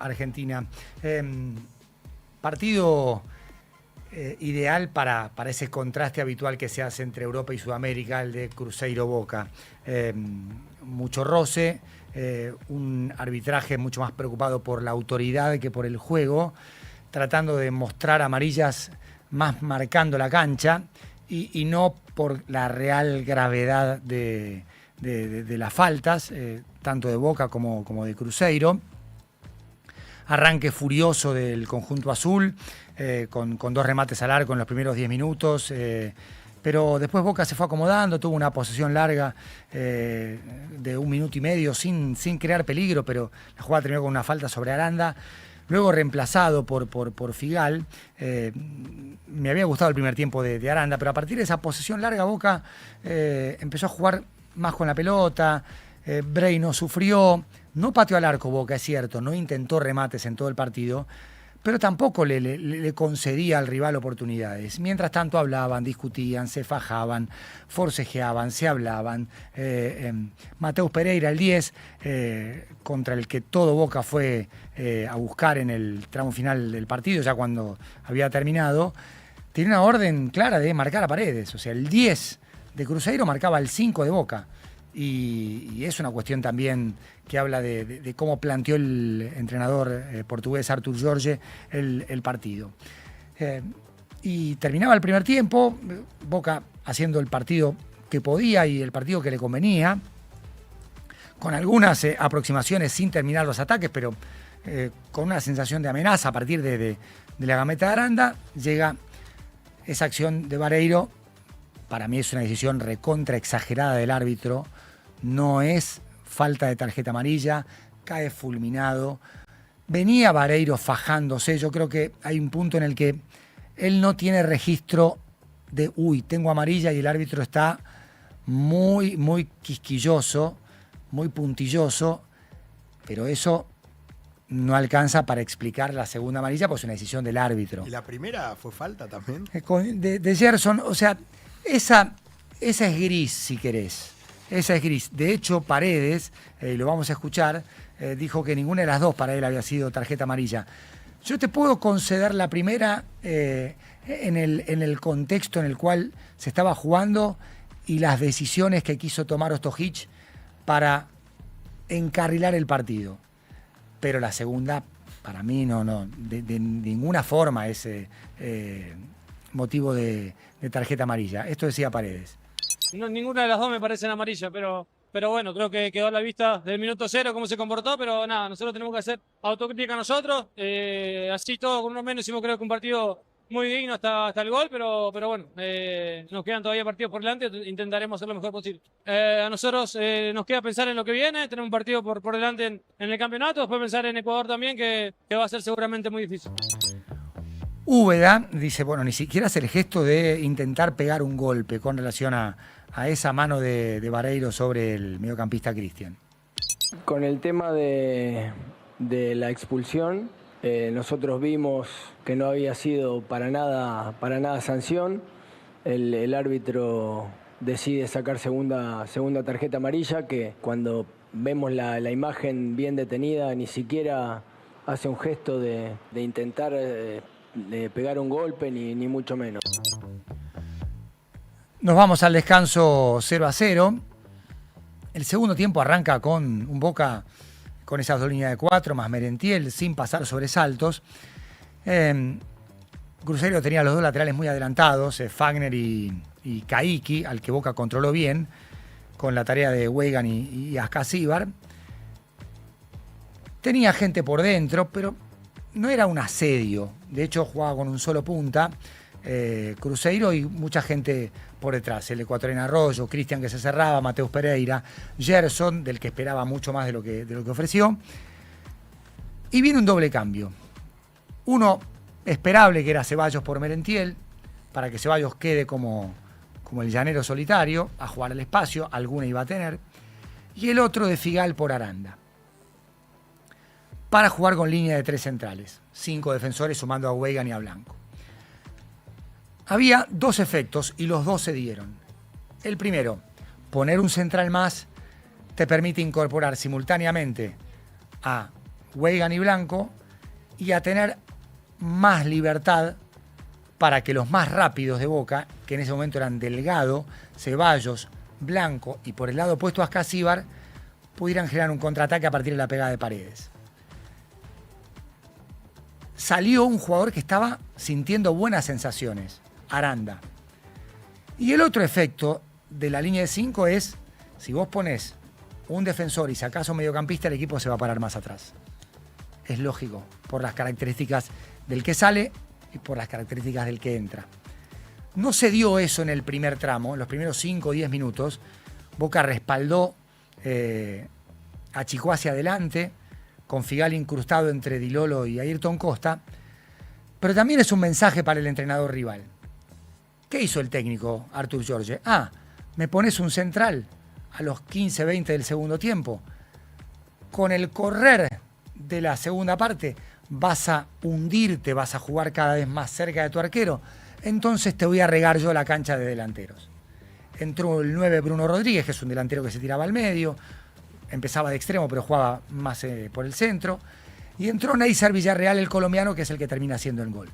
Argentina. Partido ideal para ese contraste habitual que se hace entre Europa y Sudamérica, el de Cruzeiro-Boca. Mucho roce, un arbitraje mucho más preocupado por la autoridad que por el juego, tratando de mostrar amarillas más marcando la cancha y no por la real gravedad de las faltas, tanto de Boca como de Cruzeiro. Arranque furioso del conjunto azul, con 2 remates al arco en los primeros 10 minutos, pero después Boca se fue acomodando, tuvo una posesión larga de 1 minuto y medio sin crear peligro, pero la jugada terminó con una falta sobre Aranda. Luego reemplazado por Figal. Me había gustado el primer tiempo de Aranda, pero a partir de esa posesión larga Boca empezó a jugar más con la pelota. Bray no sufrió, no pateó al arco Boca, es cierto, no intentó remates en todo el partido, pero tampoco le concedía al rival oportunidades. Mientras tanto hablaban, discutían, se fajaban, forcejeaban, se hablaban. Mateus Pereira, el 10, contra el que todo Boca fue a buscar en el tramo final del partido, ya cuando había terminado, tenía una orden clara de marcar a Paredes. O sea, el 10 de Cruzeiro marcaba el 5 de Boca. Y es una cuestión también que habla de cómo planteó el entrenador portugués Artur Jorge el partido. Y terminaba el primer tiempo, Boca haciendo el partido que podía y el partido que le convenía, con algunas aproximaciones sin terminar los ataques, pero con una sensación de amenaza a partir de la gameta de Aranda. Llega esa acción de Vareiro. Para mí es una decisión recontra exagerada del árbitro. No es falta de tarjeta amarilla, cae fulminado. Venía Vareiro fajándose. Yo creo que hay un punto en el que él no tiene registro de, tengo amarilla, y el árbitro está muy quisquilloso, muy puntilloso, pero eso no alcanza para explicar la segunda amarilla, pues es una decisión del árbitro. ¿Y la primera fue falta también? De Gerson, o sea, esa es gris, si querés. Esa es gris. De hecho, Paredes, lo vamos a escuchar, dijo que ninguna de las dos para él había sido tarjeta amarilla. Yo te puedo conceder la primera en el contexto en el cual se estaba jugando y las decisiones que quiso tomar Ostojic para encarrilar el partido. Pero la segunda, para mí, de ninguna forma es motivo de tarjeta amarilla. Esto decía Paredes. No, ninguna de las dos me parecen amarillas, pero bueno, creo que quedó a la vista del minuto 0 cómo se comportó, pero nada, nosotros tenemos que hacer autocrítica nosotros. Así todo, con uno menos, hicimos creo que un partido muy digno hasta el gol, pero bueno, nos quedan todavía partidos por delante, intentaremos hacer lo mejor posible. A nosotros nos queda pensar en lo que viene, tenemos un partido por delante en el campeonato, después pensar en Ecuador también, que va a ser seguramente muy difícil. Úbeda dice, bueno, ni siquiera hacer el gesto de intentar pegar un golpe con relación a esa mano de Vareiro sobre el mediocampista Cristian. Con el tema de la expulsión, nosotros vimos que no había sido para nada sanción. El árbitro decide sacar segunda tarjeta amarilla, que cuando vemos la imagen bien detenida ni siquiera hace un gesto de intentar de pegar un golpe, ni mucho menos. Nos vamos al descanso 0-0. El segundo tiempo arranca con un Boca con esas 2 líneas de 4, más Merentiel, sin pasar sobresaltos. Cruzeiro tenía los 2 laterales muy adelantados, Fagner y Caicchi, al que Boca controló bien, con la tarea de Weigand y Ascasíbar. Tenía gente por dentro, pero no era un asedio. De hecho, jugaba con un solo punta, Cruzeiro, y mucha gente por detrás. El ecuatoriano Arroyo, Cristian, que se cerraba, Mateus Pereira, Gerson, del que esperaba mucho más de lo que ofreció. Y viene un doble cambio. Uno esperable, que era Ceballos por Merentiel, para que Ceballos quede como el llanero solitario, a jugar al espacio, alguna iba a tener. Y el otro de Figal por Aranda, para jugar con línea de 3 centrales, 5 defensores sumando a Weigand y a Blanco. Había 2 efectos y los 2 se dieron. El primero, poner un central más te permite incorporar simultáneamente a Weigand y Blanco y a tener más libertad para que los más rápidos de Boca, que en ese momento eran Delgado, Ceballos, Blanco y por el lado opuesto Ascasíbar, pudieran generar un contraataque a partir de la pegada de Paredes. Salió un jugador que estaba sintiendo buenas sensaciones, Aranda. Y el otro efecto de la línea de 5 es, si vos ponés un defensor y sacás un mediocampista, el equipo se va a parar más atrás. Es lógico, por las características del que sale y por las características del que entra. No se dio eso en el primer tramo, en los primeros 5 o 10 minutos. Boca respaldó, achicó hacia adelante, con Figal incrustado entre Di Lolo y Ayrton Costa, pero también es un mensaje para el entrenador rival. ¿Qué hizo el técnico Artur Jorge? Me pones un central a los 15-20 del segundo tiempo. Con el correr de la segunda parte vas a hundirte, vas a jugar cada vez más cerca de tu arquero, entonces te voy a regar yo la cancha de delanteros. Entró el 9 Bruno Rodríguez, que es un delantero que se tiraba al medio, empezaba de extremo pero jugaba más por el centro, y entró Neisser Villarreal, el colombiano, que es el que termina haciendo el gol.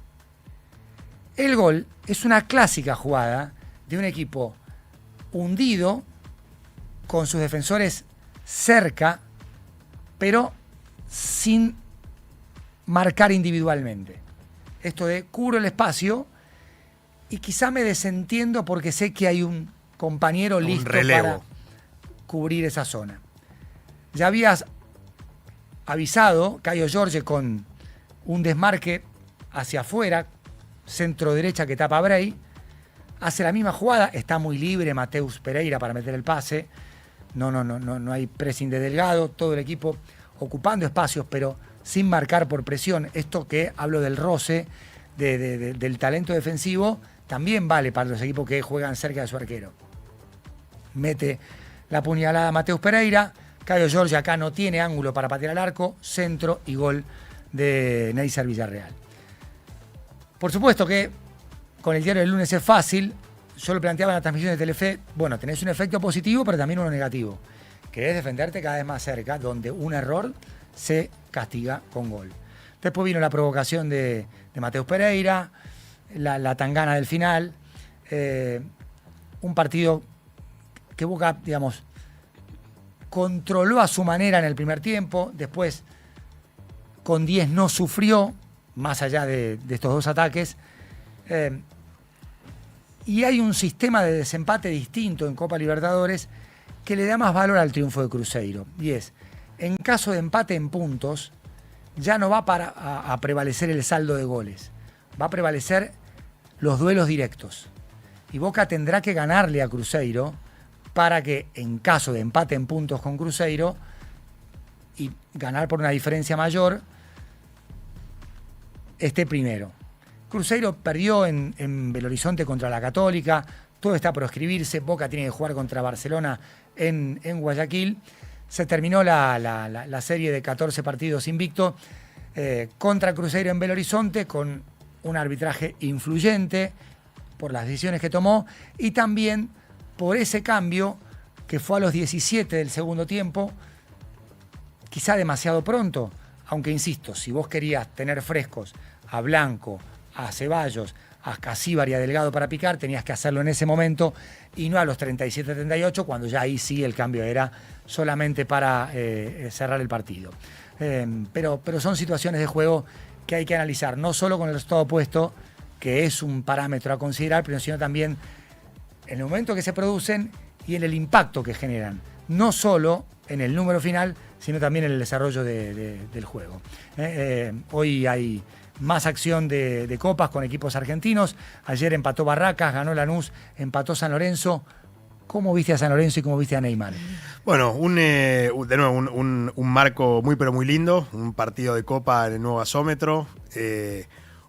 El gol es una clásica jugada de un equipo hundido, con sus defensores cerca, pero sin marcar individualmente. Esto de cubro el espacio y quizá me desentiendo porque sé que hay un compañero listo para cubrir esa zona. Ya habías avisado Caio Jorge con un desmarque hacia afuera, centro derecha que tapa a Bray, hace la misma jugada, está muy libre Mateus Pereira para meter el pase, no hay pressing de Delgado, todo el equipo ocupando espacios pero sin marcar por presión. Esto que hablo del roce, del talento defensivo, también vale para los equipos que juegan cerca de su arquero. Mete la puñalada Mateus Pereira, Caio Jorge acá no tiene ángulo para patear al arco, centro y gol de Neisser Villarreal. Por supuesto que con el diario del lunes es fácil, yo lo planteaba en la transmisión de Telefe, bueno, tenés un efecto positivo pero también uno negativo, que es defenderte cada vez más cerca, donde un error se castiga con gol. Después vino la provocación de Mateus Pereira, la tangana del final, un partido que Boca, digamos, controló a su manera en el primer tiempo, después con 10 no sufrió, más allá de estos dos ataques, y hay un sistema de desempate distinto en Copa Libertadores que le da más valor al triunfo de Cruzeiro, y es, en caso de empate en puntos, ya no va a prevalecer el saldo de goles, va a prevalecer los duelos directos, y Boca tendrá que ganarle a Cruzeiro para que, en caso de empate en puntos con Cruzeiro y ganar por una diferencia mayor, esté primero. Cruzeiro perdió en Belo Horizonte contra la Católica, todo está por escribirse, Boca tiene que jugar contra Barcelona en Guayaquil. Se terminó la serie de 14 partidos invicto contra Cruzeiro en Belo Horizonte con un arbitraje influyente por las decisiones que tomó y también por ese cambio que fue a los 17 del segundo tiempo, quizá demasiado pronto, aunque insisto, si vos querías tener frescos a Blanco, a Ceballos, a Ascasíbar y a Delgado para picar, tenías que hacerlo en ese momento y no a los 37-38, cuando ya ahí sí el cambio era solamente para cerrar el partido. Pero son situaciones de juego que hay que analizar, no solo con el resultado opuesto, que es un parámetro a considerar, pero sino también en el momento que se producen y en el impacto que generan, no solo en el número final, sino también en el desarrollo del juego. Hoy hay más acción de copas con equipos argentinos. Ayer empató Barracas, ganó Lanús, empató San Lorenzo. ¿Cómo viste a San Lorenzo y cómo viste a Neymar? Bueno, de nuevo, un marco muy pero muy lindo, un partido de copa en el nuevo gasómetro.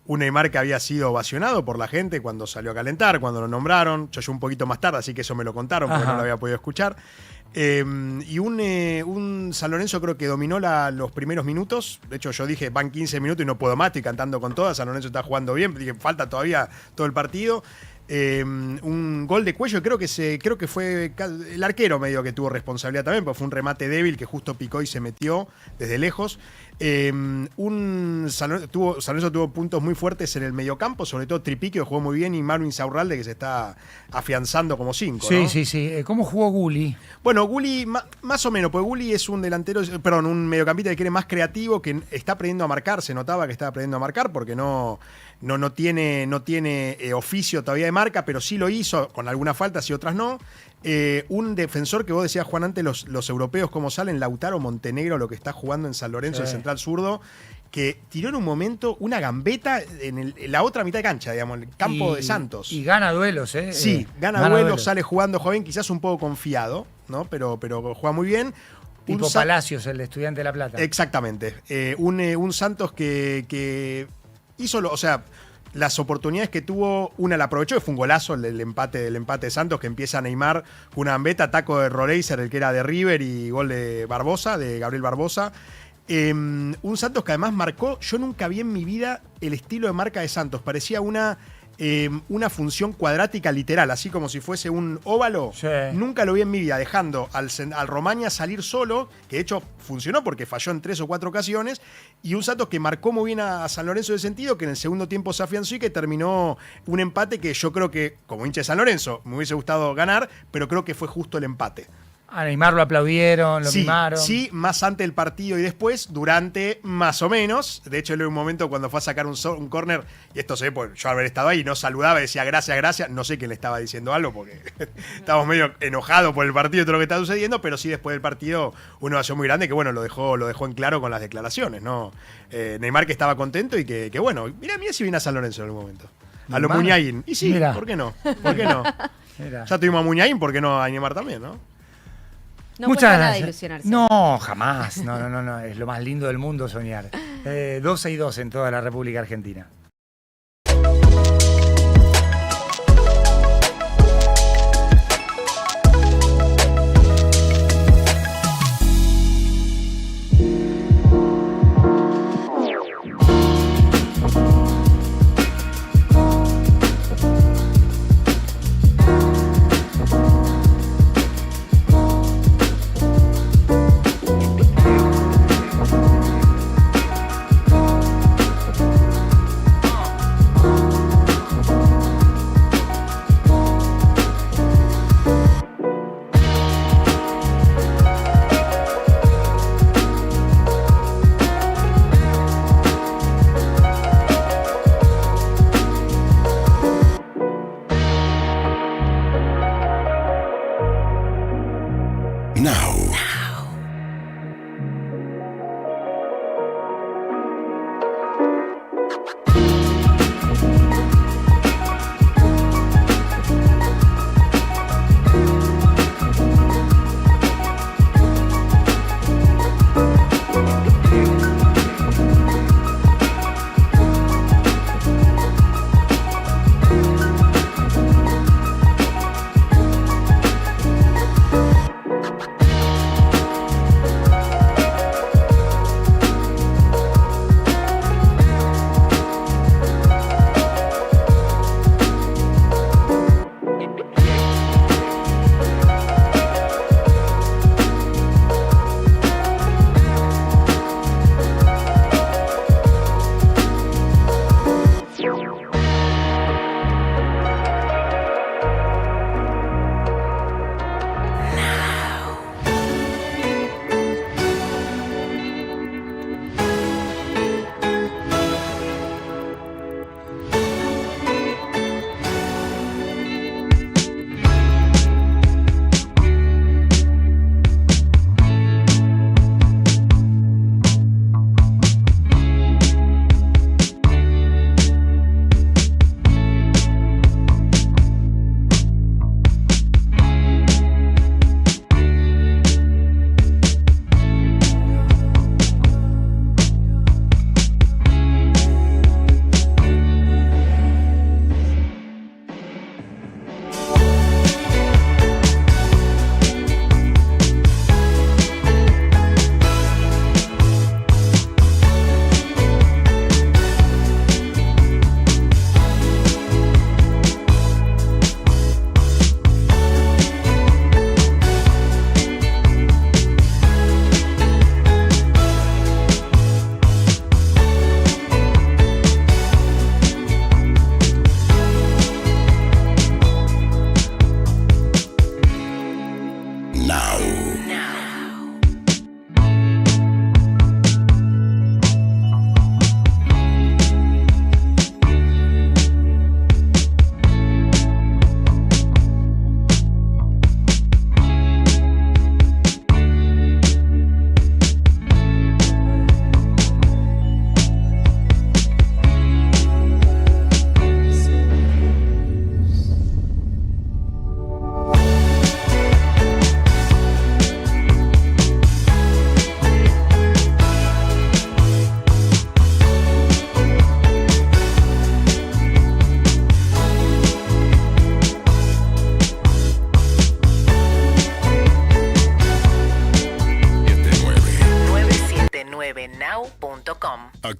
Un Neymar que había sido ovacionado por la gente cuando salió a calentar, cuando lo nombraron. Yo un poquito más tarde, así que eso me lo contaron porque no lo había podido escuchar. Y un San Lorenzo creo que dominó los primeros minutos. De hecho, yo dije, van 15 minutos y no puedo más, estoy cantando con todas. San Lorenzo está jugando bien, dije, falta todavía todo el partido. Un gol de Cuello, creo que fue el arquero medio que tuvo responsabilidad también, porque fue un remate débil que justo picó y se metió desde lejos. San Lorenzo tuvo puntos muy fuertes en el mediocampo, sobre todo Tripiquio, que jugó muy bien, y Marvin Saurralde, que se está afianzando como 5. Sí, ¿no? sí. ¿Cómo jugó Gulli? Bueno, Gulli, más o menos, porque Gulli es un un mediocampista que quiere más creativo, que está aprendiendo a marcar, se notaba que estaba aprendiendo a marcar, porque no tiene oficio todavía de marca, pero sí lo hizo con algunas faltas y otras no. Un defensor que vos decías, Juan, antes los europeos cómo salen, Lautaro Montenegro, lo que está jugando en San Lorenzo, el central zurdo, que tiró en un momento una gambeta en la otra mitad de cancha, digamos, el campo de Santos. Y gana duelos, ¿eh? Sí, gana duelos, sale jugando joven, quizás un poco confiado, ¿no? Pero juega muy bien. Tipo Palacios, el Estudiante de La Plata. Exactamente. Un Santos que hizo, las oportunidades que tuvo, una la aprovechó, que fue un golazo el empate de Santos, que empieza Neymar con una gambeta, taco de Roleiser, el que era de River, y gol de Barbosa, de Gabriel Barbosa. Un Santos que además marcó, yo nunca vi en mi vida el estilo de marca de Santos, parecía una función cuadrática literal, así como si fuese un óvalo. Sí. Nunca lo vi en mi vida, dejando al Romaña salir solo, que de hecho funcionó porque falló en 3 o 4 ocasiones, y un Santos que marcó muy bien a San Lorenzo de sentido, que en el segundo tiempo se afianzó y que terminó un empate que yo creo que, como hincha de San Lorenzo, me hubiese gustado ganar, pero creo que fue justo el empate. A Neymar lo aplaudieron, lo mimaron. Sí, más antes del partido y después, durante más o menos. De hecho, en un momento cuando fue a sacar un córner, y esto se ve por yo haber estado ahí, no saludaba, decía gracias. No sé quién le estaba diciendo algo porque estábamos medio enojados por el partido y todo lo que está sucediendo, pero sí después del partido una ovación muy grande que, bueno, lo dejó en claro con las declaraciones, ¿no? Neymar que estaba contento y que bueno, mira si viene a San Lorenzo en algún momento. A lo Muñain. Y sí, mirá. ¿Por qué no? Ya tuvimos a Muñain, ¿por qué no a Neymar también, no? No cuesta nada ilusionarse. No, jamás. No. Es lo más lindo del mundo soñar. 12-2 en toda la República Argentina.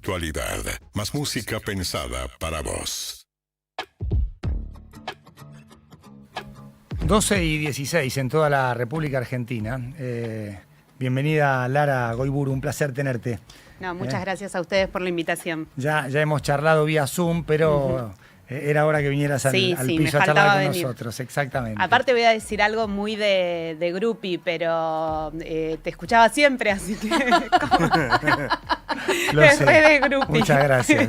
actualidad, más música pensada para vos. 12:16 en toda la República Argentina. Bienvenida, Lara Goiburu, un placer tenerte. No, muchas gracias a ustedes por la invitación. Ya hemos charlado vía Zoom, pero era hora que vinieras al piso a charlar con nosotros, exactamente. Aparte voy a decir algo muy de groupie, pero te escuchaba siempre, así que... Lo sé. De groupie. Muchas gracias.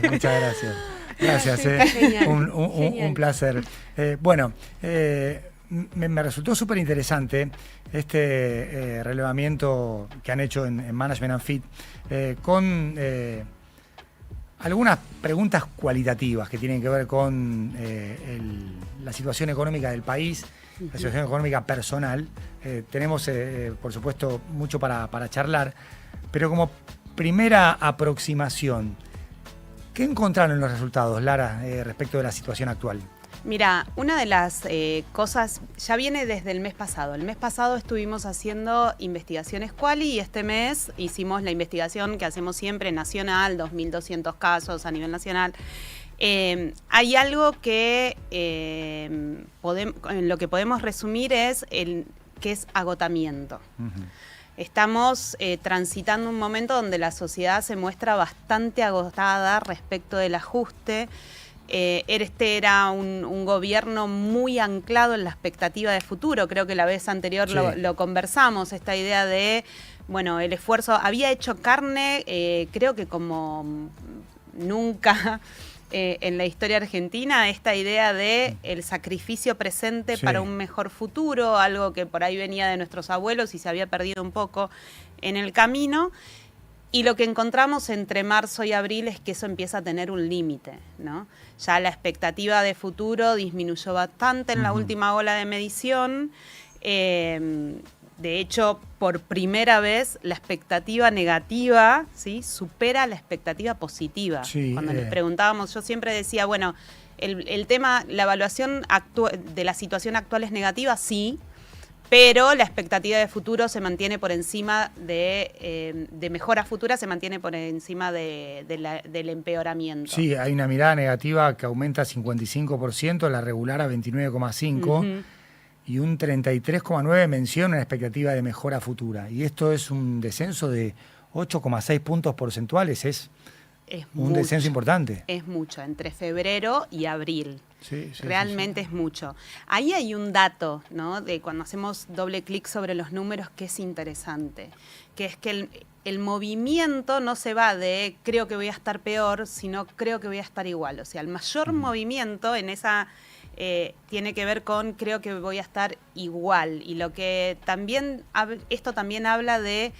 Gracias, Genial, un placer. Me resultó súper interesante este relevamiento que han hecho en Management and Fit con algunas preguntas cualitativas que tienen que ver con la situación económica del país, la situación económica personal. Tenemos, por supuesto, mucho para charlar, pero como primera aproximación, ¿qué encontraron en los resultados, Lara, respecto de la situación actual? Mira, una de las cosas ya viene desde el mes pasado. El mes pasado estuvimos haciendo investigaciones quali y este mes hicimos la investigación que hacemos siempre nacional, 2.200 casos a nivel nacional. Hay algo que en lo que podemos resumir es que es agotamiento. Estamos transitando un momento donde la sociedad se muestra bastante agotada respecto del ajuste. Este era un gobierno muy anclado en la expectativa de futuro. Creo que la vez anterior lo conversamos, esta idea de, bueno, el esfuerzo había hecho carne, creo que como nunca en la historia argentina, esta idea de el sacrificio presente para un mejor futuro, algo que por ahí venía de nuestros abuelos y se había perdido un poco en el camino. Y lo que encontramos entre marzo y abril es que eso empieza a tener un límite, ¿no? Ya la expectativa de futuro disminuyó bastante en la última ola de medición. De hecho, por primera vez, la expectativa negativa, ¿sí?, supera la expectativa positiva. Sí, cuando les preguntábamos, yo siempre decía, bueno, el tema, la evaluación de la situación actual es negativa, sí, pero la expectativa de futuro se mantiene por encima de mejora futura, se mantiene por encima del empeoramiento. Sí, hay una mirada negativa que aumenta 55%, la regular a 29,5%, y un 33,9% menciona una expectativa de mejora futura. Y esto es un descenso de 8,6 puntos porcentuales, es un descenso importante. Es mucho, entre febrero y abril. Sí, realmente es mucho. Ahí hay un dato, ¿no?, de cuando hacemos doble clic sobre los números, que es interesante, que es que el movimiento no se va de creo que voy a estar peor, sino creo que voy a estar igual. O sea, el mayor movimiento en esa tiene que ver con creo que voy a estar igual. Y lo que también esto también habla de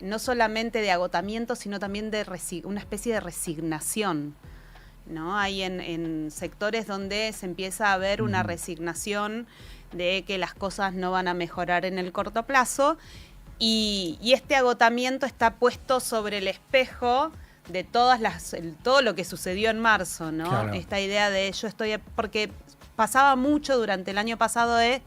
no solamente de agotamiento, sino también de una especie de resignación, ¿no? Hay en sectores donde se empieza a ver una resignación de que las cosas no van a mejorar en el corto plazo y este agotamiento está puesto sobre el espejo de todo lo que sucedió en marzo, ¿no? Claro. Esta idea de porque pasaba mucho durante el año pasado de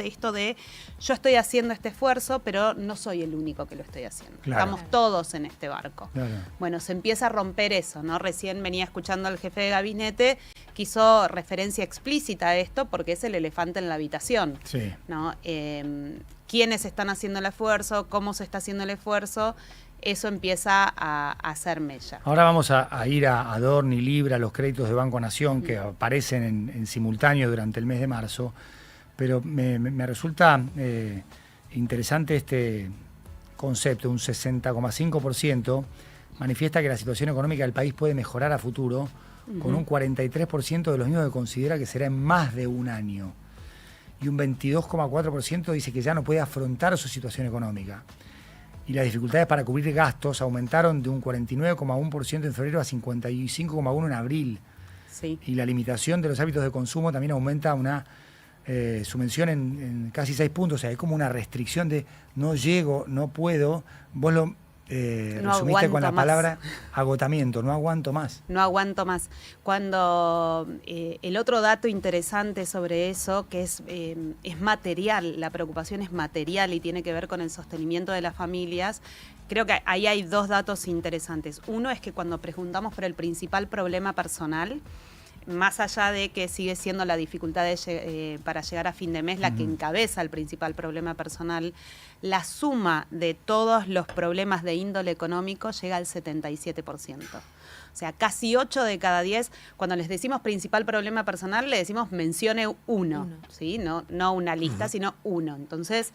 esto de yo estoy haciendo este esfuerzo, pero no soy el único que lo estoy haciendo. Claro. Estamos todos en este barco. Claro. Bueno, se empieza a romper eso, ¿no? Recién venía escuchando al jefe de gabinete que hizo referencia explícita a esto porque es el elefante en la habitación, ¿no? ¿Quiénes están haciendo el esfuerzo? ¿Cómo se está haciendo el esfuerzo? Eso empieza a hacer mella. Ahora vamos a ir a Dorni, Libra, los créditos de Banco Nación que aparecen en simultáneo durante el mes de marzo, pero me resulta interesante este concepto. Un 60,5% manifiesta que la situación económica del país puede mejorar a futuro, con un 43% de los mismos que considera que será en más de un año, y un 22,4% dice que ya no puede afrontar su situación económica. Y las dificultades para cubrir gastos aumentaron de un 49,1% en febrero a 55,1% en abril. Sí. Y la limitación de los hábitos de consumo también aumenta su mención en casi 6 puntos. O sea, hay como una restricción de no llego, no puedo. Vos lo resumiste con la palabra agotamiento, no aguanto más. No aguanto más. Cuando el otro dato interesante sobre eso, que es material, la preocupación es material y tiene que ver con el sostenimiento de las familias, creo que ahí hay dos datos interesantes. Uno es que cuando preguntamos por el principal problema personal, más allá de que sigue siendo la dificultad para llegar a fin de mes la que encabeza el principal problema personal, la suma de todos los problemas de índole económico llega al 77%. O sea, casi 8 de cada 10, cuando les decimos principal problema personal, le decimos mencione uno. ¿Sí? No una lista, sino uno. Entonces,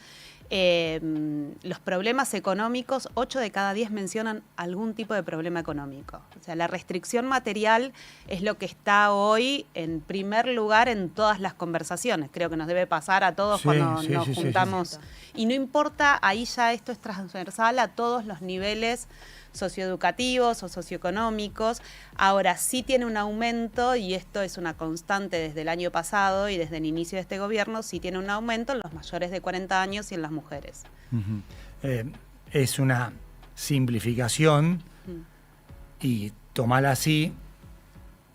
los problemas económicos, 8 de cada 10 mencionan algún tipo de problema económico. O sea, la restricción material es lo que está hoy en primer lugar en todas las conversaciones. Creo que nos debe pasar a todos cuando nos juntamos. Y no importa, ahí ya esto es transversal a todos los niveles socioeducativos o socioeconómicos. Ahora sí tiene un aumento, y esto es una constante desde el año pasado y desde el inicio de este gobierno, sí tiene un aumento en los mayores de 40 años y en las mujeres. Es una simplificación y tomala así,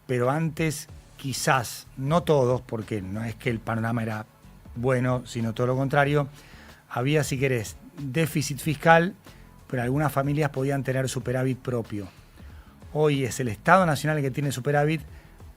pero antes quizás, no todos, porque no es que el panorama era bueno, sino todo lo contrario, había, si querés, déficit fiscal, pero algunas familias podían tener superávit propio. Hoy es el Estado Nacional el que tiene superávit,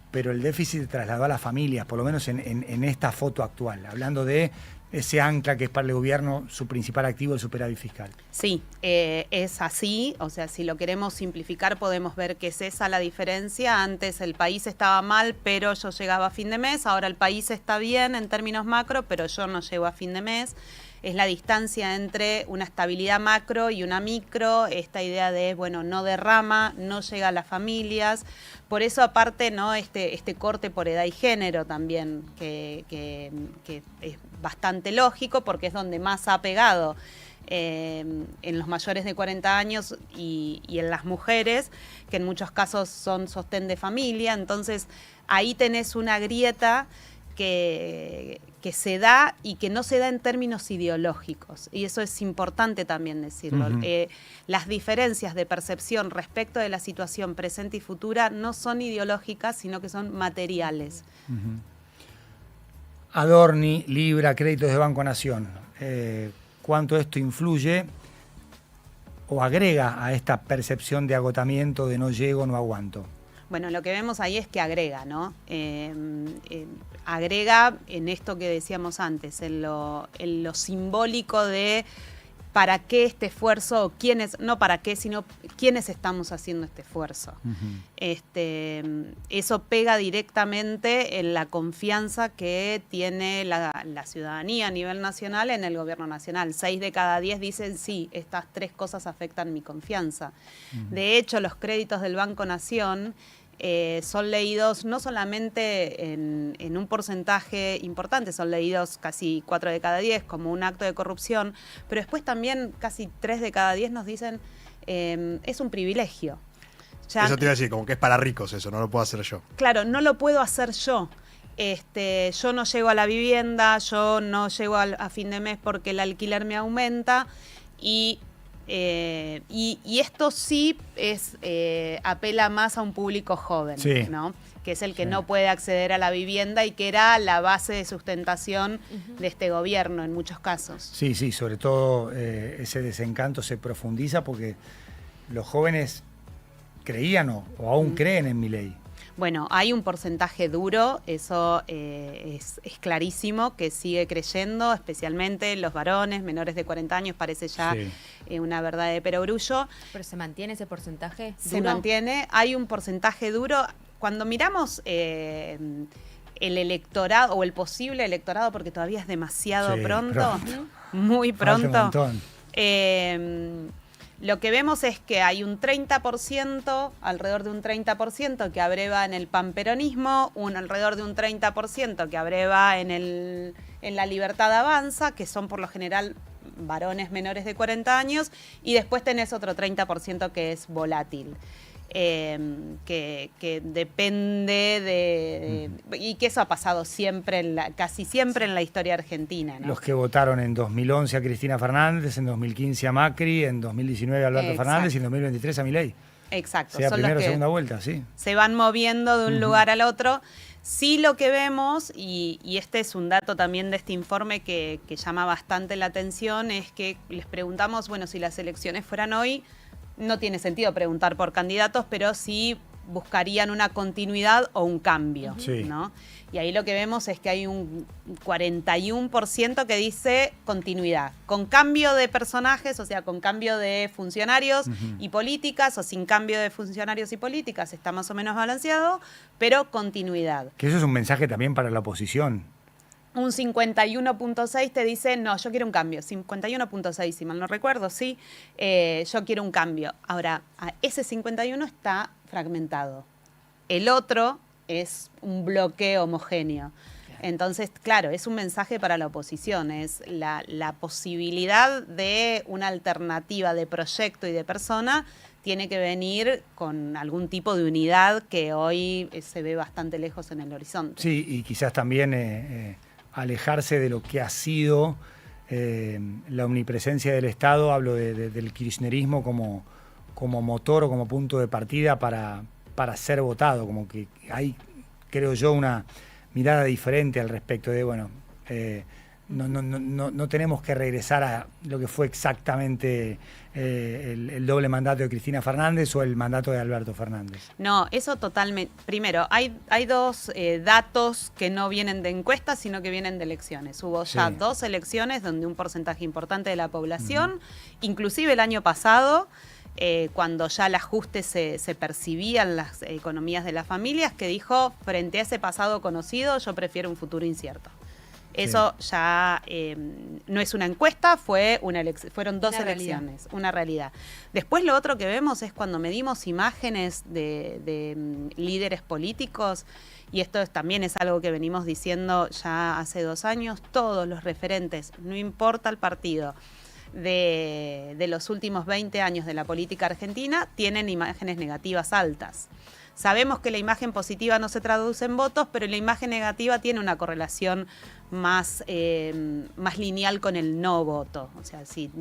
pero el déficit se trasladó a las familias, por lo menos en esta foto actual, hablando de ese ancla que es para el gobierno su principal activo, el superávit fiscal. Sí, es así, o sea, si lo queremos simplificar podemos ver que es esa la diferencia. Antes el país estaba mal, pero yo llegaba a fin de mes, ahora el país está bien en términos macro, pero yo no llego a fin de mes. Es la distancia entre una estabilidad macro y una micro, esta idea de, bueno, no derrama, no llega a las familias. Por eso, aparte, ¿no? Este corte por edad y género también, que es bastante lógico, porque es donde más ha pegado en los mayores de 40 años y en las mujeres, que en muchos casos son sostén de familia. Entonces, ahí tenés una grieta que se da y que no se da en términos ideológicos. Y eso es importante también decirlo. Las diferencias de percepción respecto de la situación presente y futura no son ideológicas, sino que son materiales. Adorni, Libra, créditos de Banco Nación. ¿Cuánto esto influye o agrega a esta percepción de agotamiento, de no llego, no aguanto? Bueno, lo que vemos ahí es que agrega, ¿no? Agrega en esto que decíamos antes, en lo simbólico de para qué este esfuerzo, o quiénes, no para qué, sino quiénes estamos haciendo este esfuerzo. Eso pega directamente en la confianza que tiene la ciudadanía a nivel nacional en el gobierno nacional. 6 de cada 10 dicen, sí, estas 3 cosas afectan mi confianza. De hecho, los créditos del Banco Nación son leídos no solamente en un porcentaje importante, son leídos casi 4 de cada 10 como un acto de corrupción, pero después también casi 3 de cada 10 nos dicen es un privilegio. Ya, eso te iba a decir, como que es para ricos eso, no lo puedo hacer yo. Claro, no lo puedo hacer yo. Yo no llego a la vivienda, yo no llego a fin de mes porque el alquiler me aumenta y esto sí apela más a un público joven, ¿no? Que es el que no puede acceder a la vivienda y que era la base de sustentación de este gobierno en muchos casos. Sí, sobre todo ese desencanto se profundiza porque los jóvenes creían o aún creen en Milei. Bueno, hay un porcentaje duro, eso es clarísimo, que sigue creyendo, especialmente los varones menores de 40 años, parece ya una verdad de perogrullo. ¿Pero se mantiene ese porcentaje duro? Se mantiene, hay un porcentaje duro. Cuando miramos el electorado o el posible electorado, porque todavía es demasiado pronto, muy pronto, lo que vemos es que hay un 30%, alrededor de un 30% que abreva en el panperonismo, alrededor de un 30% que abreva en la Libertad Avanza, que son por lo general varones menores de 40 años, y después tenés otro 30% que es volátil. Que depende de y que eso ha pasado siempre casi siempre en la historia argentina, ¿no? Los que votaron en 2011 a Cristina Fernández, en 2015 a Macri, en 2019 a Alberto Fernández y en 2023 a Milei. Exacto. Sea son primera los o que segunda vuelta, sí. se van moviendo de un lugar al otro. Sí, lo que vemos, y este es un dato también de este informe que llama bastante la atención, es que les preguntamos, bueno, si las elecciones fueran hoy, no tiene sentido preguntar por candidatos, pero sí buscarían una continuidad o un cambio, Sí. ¿no? Y ahí lo que vemos es que hay un 41% que dice continuidad, con cambio de personajes, o sea, con cambio de funcionarios y políticas, o sin cambio de funcionarios y políticas, está más o menos balanceado, pero continuidad. Que eso es un mensaje también para la oposición. Un 51.6 te dice, no, yo quiero un cambio. 51.6, si mal no recuerdo, sí, yo quiero un cambio. Ahora, ese 51 está fragmentado. El otro es un bloque homogéneo. Entonces, claro, es un mensaje para la oposición, es la posibilidad de una alternativa de proyecto y de persona tiene que venir con algún tipo de unidad que hoy se ve bastante lejos en el horizonte. Sí, y quizás también alejarse de lo que ha sido la omnipresencia del Estado, hablo del kirchnerismo como motor o como punto de partida para ser votado, como que hay, creo yo, una mirada diferente al respecto de, bueno, no tenemos que regresar a lo que fue exactamente el doble mandato de Cristina Fernández o el mandato de Alberto Fernández. No, eso totalmente. Primero, hay dos datos que no vienen de encuestas, sino que vienen de elecciones. Hubo ya 2 elecciones donde un porcentaje importante de la población, inclusive el año pasado, cuando ya el ajuste se percibía en las economías de las familias, que dijo, frente a ese pasado conocido, yo prefiero un futuro incierto. Eso ya no es una encuesta, fueron 2 elecciones, una realidad. Después lo otro que vemos es cuando medimos imágenes de líderes políticos, y esto también es algo que venimos diciendo ya hace 2 años, todos los referentes, no importa el partido, de los últimos 20 años de la política argentina, tienen imágenes negativas altas. Sabemos que la imagen positiva no se traduce en votos, pero la imagen negativa tiene una correlación más lineal con el no voto. O sea, si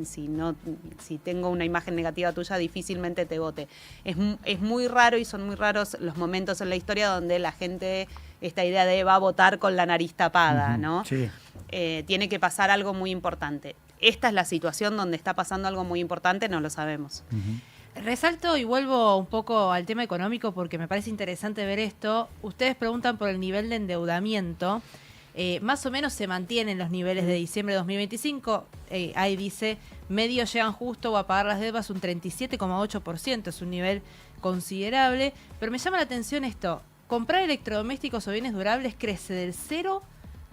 tengo una imagen negativa tuya, difícilmente te vote. Es muy raro y son muy raros los momentos en la historia donde la gente, esta idea de va a votar con la nariz tapada, ¿no? Sí. Tiene que pasar algo muy importante. Esta es la situación donde está pasando algo muy importante, no lo sabemos. Resalto y vuelvo un poco al tema económico porque me parece interesante ver esto. Ustedes preguntan por el nivel de endeudamiento. Más o menos se mantienen los niveles de diciembre de 2025. Ahí dice, medios llegan justo o a pagar las deudas un 37,8%. Es un nivel considerable. Pero me llama la atención esto. Comprar electrodomésticos o bienes durables crece del 0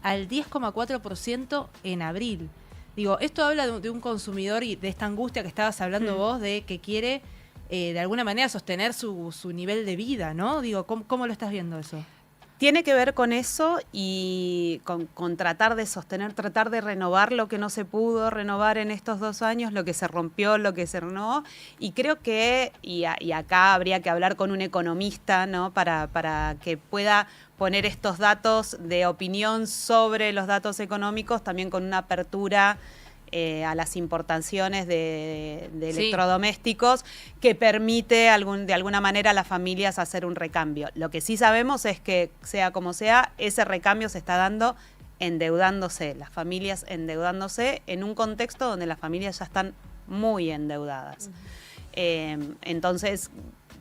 al 10,4% en abril. Digo, esto habla de un consumidor y de esta angustia que estabas hablando vos, de que quiere de alguna manera sostener su nivel de vida, ¿no? Digo, ¿cómo lo estás viendo eso? Tiene que ver con eso y con tratar de sostener, tratar de renovar lo que no se pudo renovar en estos 2 años, lo que se rompió, lo que se renovó. Y creo que, y acá habría que hablar con un economista, ¿no? Para que pueda poner estos datos de opinión sobre los datos económicos, también con una apertura a las importaciones de electrodomésticos que permite de alguna manera a las familias hacer un recambio. Lo que sí sabemos es que, sea como sea, ese recambio se está dando endeudándose, las familias endeudándose en un contexto donde las familias ya están muy endeudadas. Entonces,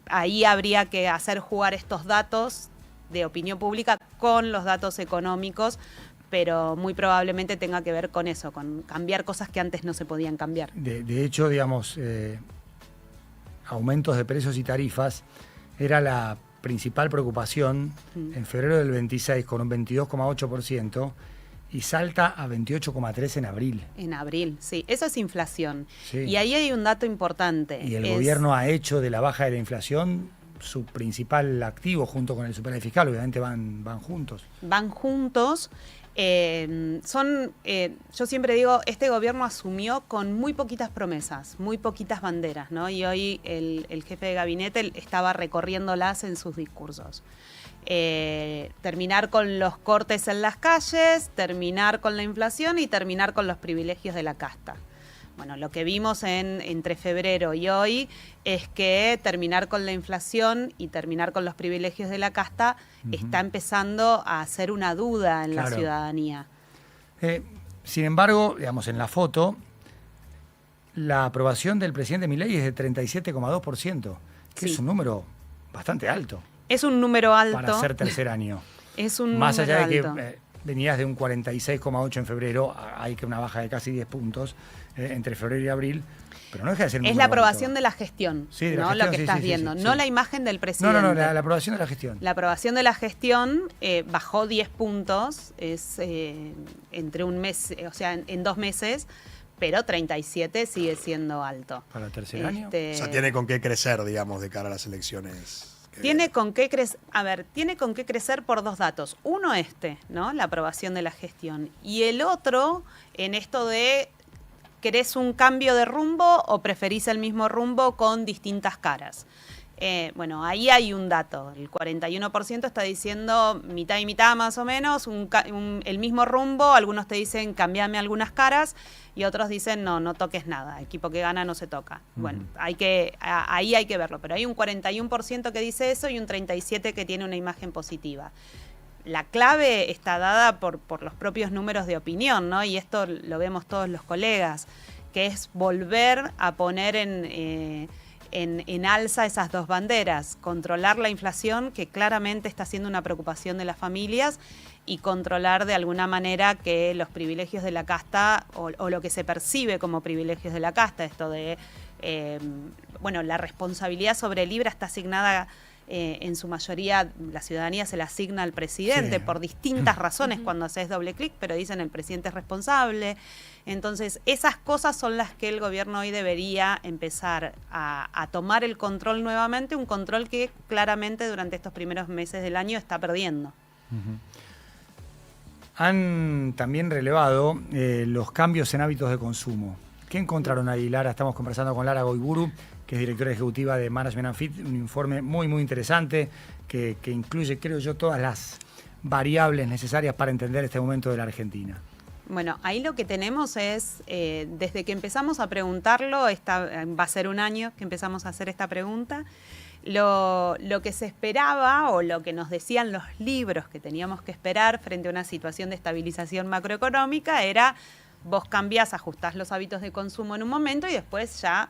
ahí habría que hacer jugar estos datos de opinión pública con los datos económicos, pero muy probablemente tenga que ver con eso, con cambiar cosas que antes no se podían cambiar. De hecho, digamos, aumentos de precios y tarifas era la principal preocupación en febrero del 26 con un 22,8% y salta a 28,3% en abril. En abril, sí. Eso es inflación. Sí. Y ahí hay un dato importante. Y el gobierno ha hecho de la baja de la inflación su principal activo junto con el superávit fiscal, obviamente van juntos. Van juntos. Yo siempre digo, este gobierno asumió con muy poquitas promesas, muy poquitas banderas, ¿no? Y hoy el jefe de gabinete estaba recorriéndolas en sus discursos. Terminar con los cortes en las calles, terminar con la inflación y terminar con los privilegios de la casta. Bueno, lo que vimos entre febrero y hoy es que terminar con la inflación y terminar con los privilegios de la casta está empezando a hacer una duda en la ciudadanía. Sin embargo, digamos, en la foto, la aprobación del presidente Milei es de 37,2%, que es un número bastante alto. Es un número alto. Para ser tercer año. Es un Más número allá de alto. que venías de un 46,8 en febrero, hay que una baja de casi 10 puntos entre febrero y abril, pero no deja de ser un Es número la aprobación alto. de la gestión, Sí, de la ¿no? gestión, Lo que sí, estás sí, viendo, sí. no la imagen del presidente. No, la aprobación de la gestión. La aprobación de la gestión bajó 10 puntos, es entre un mes, o sea, en 2 meses, pero 37 sigue siendo alto. ¿Para el tercer año? O sea, tiene con qué crecer, digamos, de cara a las elecciones. Tiene con qué crecer, tiene con qué crecer por 2 datos. Uno ¿no? La aprobación de la gestión. Y el otro, en esto de, ¿querés un cambio de rumbo o preferís el mismo rumbo con distintas caras? Bueno, ahí hay un dato. El 41% está diciendo mitad y mitad más o menos, el mismo rumbo. Algunos te dicen cambiame algunas caras y otros dicen no toques nada. Equipo que gana no se toca. Bueno, ahí hay que verlo. Pero hay un 41% que dice eso y un 37% que tiene una imagen positiva. La clave está dada por los propios números de opinión, ¿no? Y esto lo vemos todos los colegas, que es volver a poner en alza esas dos banderas, controlar la inflación, que claramente está siendo una preocupación de las familias, y controlar de alguna manera que los privilegios de la casta, o lo que se percibe como privilegios de la casta, esto de, la responsabilidad sobre el IVA está asignada, en su mayoría, la ciudadanía se la asigna al presidente por distintas razones cuando haces doble clic, pero dicen el presidente es responsable. Entonces, esas cosas son las que el gobierno hoy debería empezar a tomar el control nuevamente, un control que claramente durante estos primeros meses del año está perdiendo. Han también relevado los cambios en hábitos de consumo. ¿Qué encontraron ahí, Lara? Estamos conversando con Lara Goiburu, que es directora ejecutiva de Management and Fit, un informe muy, muy interesante que incluye, creo yo, todas las variables necesarias para entender este momento de la Argentina. Bueno, ahí lo que tenemos es, desde que empezamos a preguntarlo, va a ser un año que empezamos a hacer esta pregunta, lo que se esperaba o lo que nos decían los libros que teníamos que esperar frente a una situación de estabilización macroeconómica era, vos cambiás, ajustás los hábitos de consumo en un momento y después ya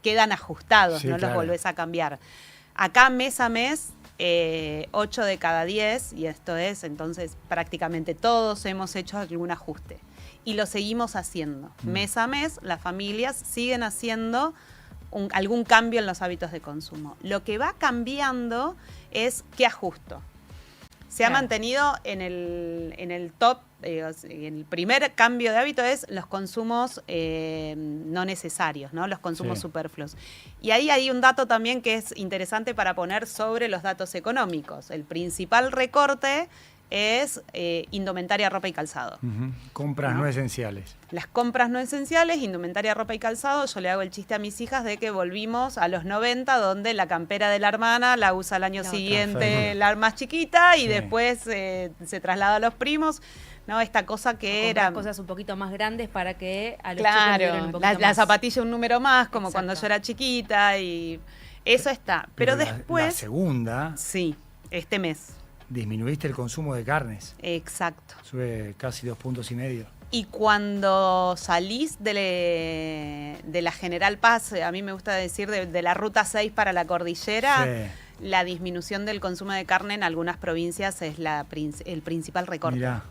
quedan ajustados, sí, no claro. los volvés a cambiar. Acá mes a mes, 8 de cada 10, y esto es, entonces prácticamente todos hemos hecho algún ajuste. Y lo seguimos haciendo. Mes a mes, las familias siguen haciendo algún cambio en los hábitos de consumo. Lo que va cambiando es qué ajusto. Se ha mantenido en el top, el primer cambio de hábito es los consumos no necesarios, ¿no? Los consumos superfluos. Y ahí hay un dato también que es interesante para poner sobre los datos económicos. El principal recorte es indumentaria, ropa y calzado. Compras no esenciales. Las compras no esenciales, indumentaria, ropa y calzado. Yo le hago el chiste a mis hijas de que volvimos a los 90, donde la campera de la hermana la usa al año siguiente la más chiquita y después se traslada a los primos. ¿No? Esta cosa que era... cosas un poquito más grandes para que a los chicos les duren un poquito la más. zapatilla un número más, como cuando yo era chiquita, y eso está. Pero después... La segunda... Sí, este mes. Disminuiste el consumo de carnes. Exacto. Sube casi 2,5 puntos. Y cuando salís de la General Paz, a mí me gusta decir de la Ruta 6 para la cordillera, la disminución del consumo de carne en algunas provincias es el principal recorte. Mirá.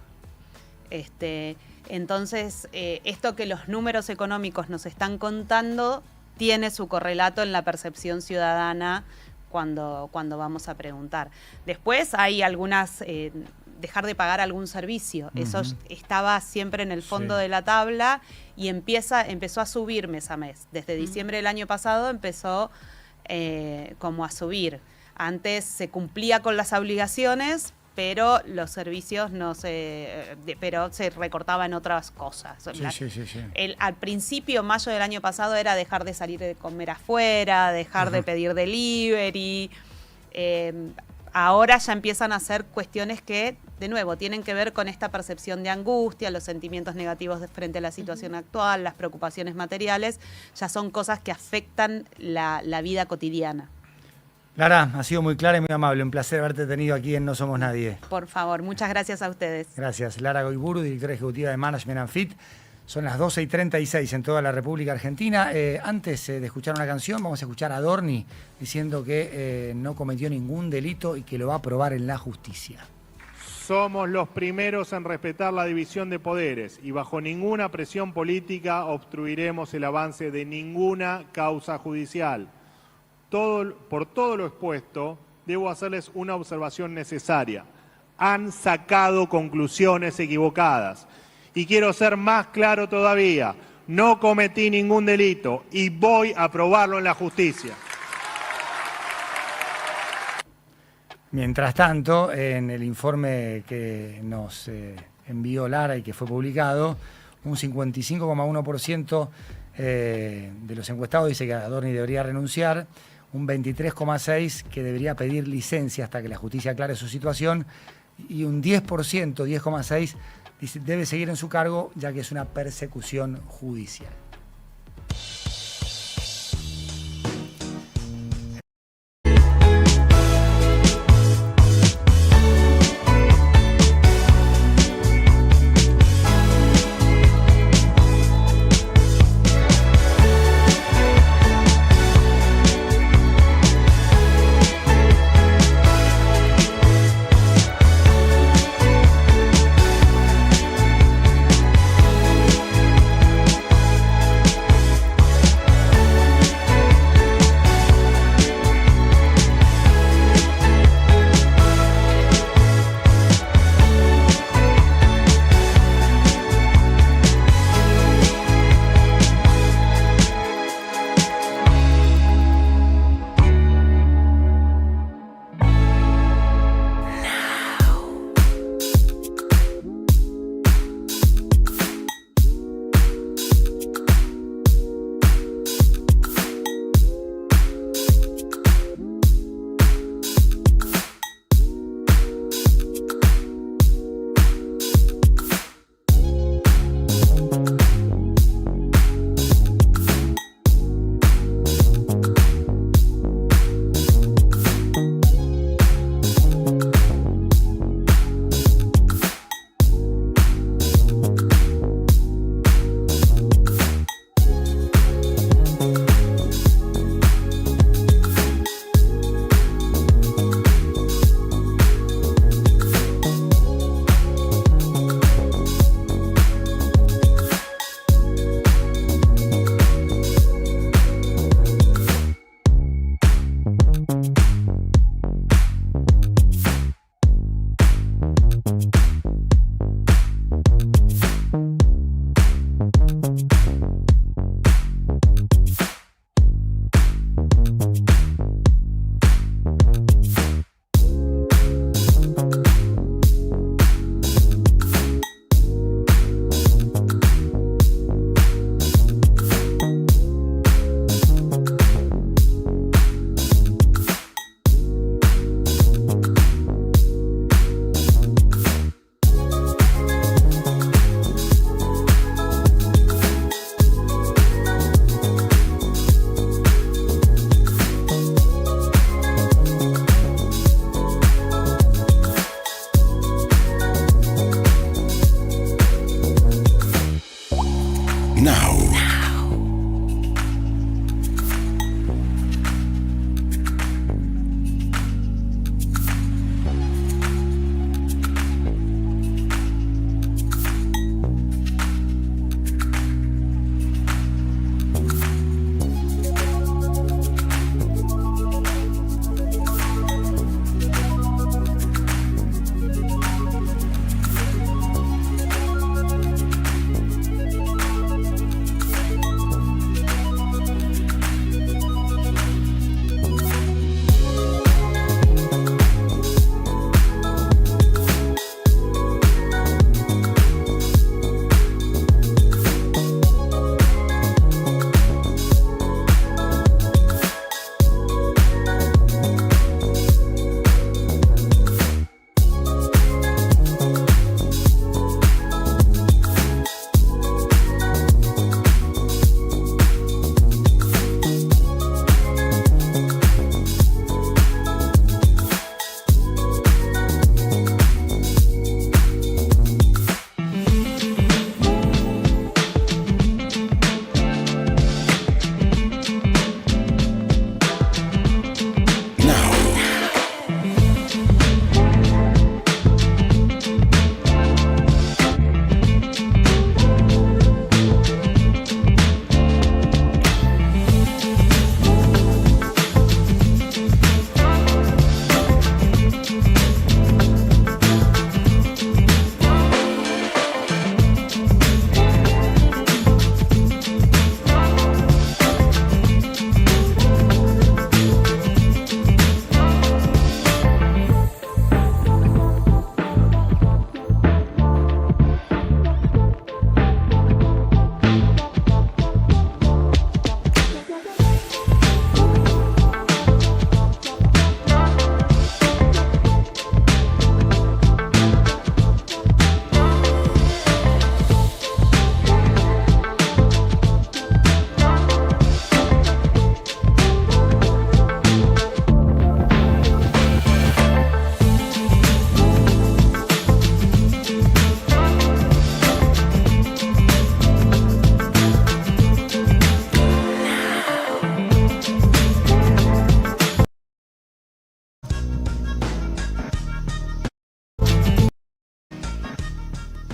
Entonces, esto que los números económicos nos están contando tiene su correlato en la percepción ciudadana cuando vamos a preguntar. Después hay algunas, dejar de pagar algún servicio. Eso estaba siempre en el fondo de la tabla y empezó a subir mes a mes. Desde diciembre del año pasado empezó como a subir. Antes se cumplía con las obligaciones, pero los servicios pero se recortaban otras cosas. Al principio, mayo del año pasado, era dejar de salir de comer afuera, dejar de pedir delivery. ahora ya empiezan a ser cuestiones que, de nuevo, tienen que ver con esta percepción de angustia, los sentimientos negativos frente a la situación actual, las preocupaciones materiales, ya son cosas que afectan la vida cotidiana. Lara, ha sido muy clara y muy amable. Un placer haberte tenido aquí en No Somos Nadie. Por favor, muchas gracias a ustedes. Gracias. Lara Goiburu, directora ejecutiva de Management and Fit. Son las 12:36 en toda la República Argentina. Antes de escuchar una canción, vamos a escuchar a Adorni diciendo que no cometió ningún delito y que lo va a probar en la justicia. Somos los primeros en respetar la división de poderes y bajo ninguna presión política obstruiremos el avance de ninguna causa judicial. Por todo lo expuesto, debo hacerles una observación necesaria. Han sacado conclusiones equivocadas. Y quiero ser más claro todavía, no cometí ningún delito y voy a probarlo en la justicia. Mientras tanto, en el informe que nos envió Lara y que fue publicado, un 55,1% de los encuestados dice que Adorni debería renunciar, un 23,6% que debería pedir licencia hasta que la justicia aclare su situación y un 10%, 10,6%, dice debe seguir en su cargo ya que es una persecución judicial.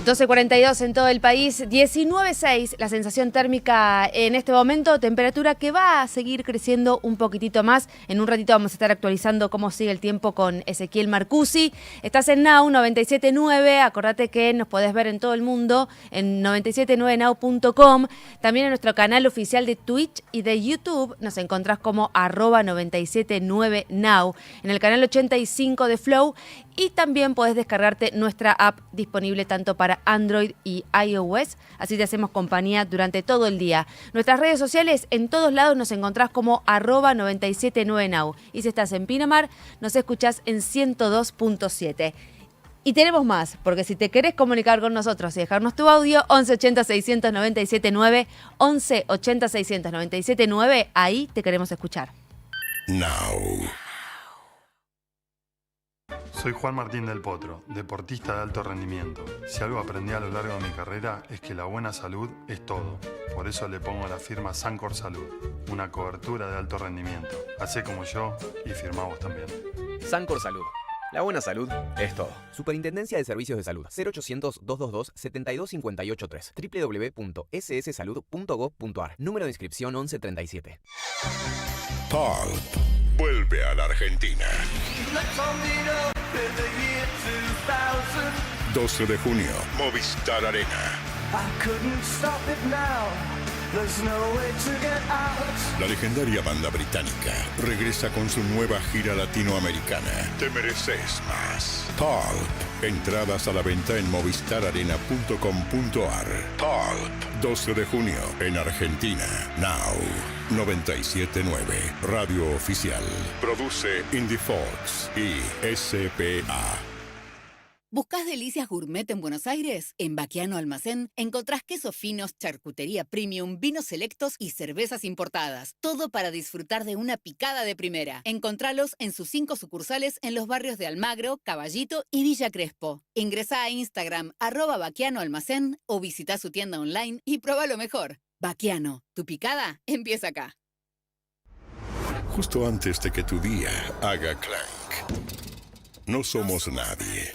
12:42 en todo el país, 19:6 la sensación térmica en este momento, temperatura que va a seguir creciendo un poquitito más. En un ratito vamos a estar actualizando cómo sigue el tiempo con Ezequiel Marcusi. Estás en Now 97.9, acordate que nos podés ver en todo el mundo en 979now.com. También en nuestro canal oficial de Twitch y de YouTube nos encontrás como @979now. En el canal 85 de Flow. Y también podés descargarte nuestra app disponible tanto para Android y iOS. Así te hacemos compañía durante todo el día. Nuestras redes sociales, en todos lados nos encontrás como @979now. Y si estás en Pinamar, nos escuchás en 102.7. Y tenemos más, porque si te querés comunicar con nosotros y dejarnos tu audio, 1180 697 9, 1180 697 9, ahí te queremos escuchar. Now. Soy Juan Martín del Potro, deportista de alto rendimiento. Si algo aprendí a lo largo de mi carrera es que la buena salud es todo. Por eso le pongo la firma Sancor Salud, una cobertura de alto rendimiento. Hacé como yo y firmá vos también. Sancor Salud. La buena salud es todo. Superintendencia de Servicios de Salud. 0800-222-72583. www.sssalud.gov.ar. Número de inscripción 1137. Pulp vuelve a la Argentina. 12 de junio, Movistar Arena. La legendaria banda británica regresa con su nueva gira latinoamericana. Te mereces más. Pulp. Entradas a la venta en movistararena.com.ar. Pulp. 12 de junio en Argentina. Now. 97.9. Radio Oficial. Produce Indie Fox y SPA. ¿Buscás delicias gourmet en Buenos Aires? En Baquiano Almacén encontrás quesos finos, charcutería premium, vinos selectos y cervezas importadas. Todo para disfrutar de una picada de primera. Encontralos en sus 5 sucursales en los barrios de Almagro, Caballito y Villa Crespo. Ingresá a Instagram @Baquiano Almacén o visita su tienda online y prueba lo mejor. Baquiano, tu picada empieza acá. Justo antes de que tu día haga clank. No somos nadie.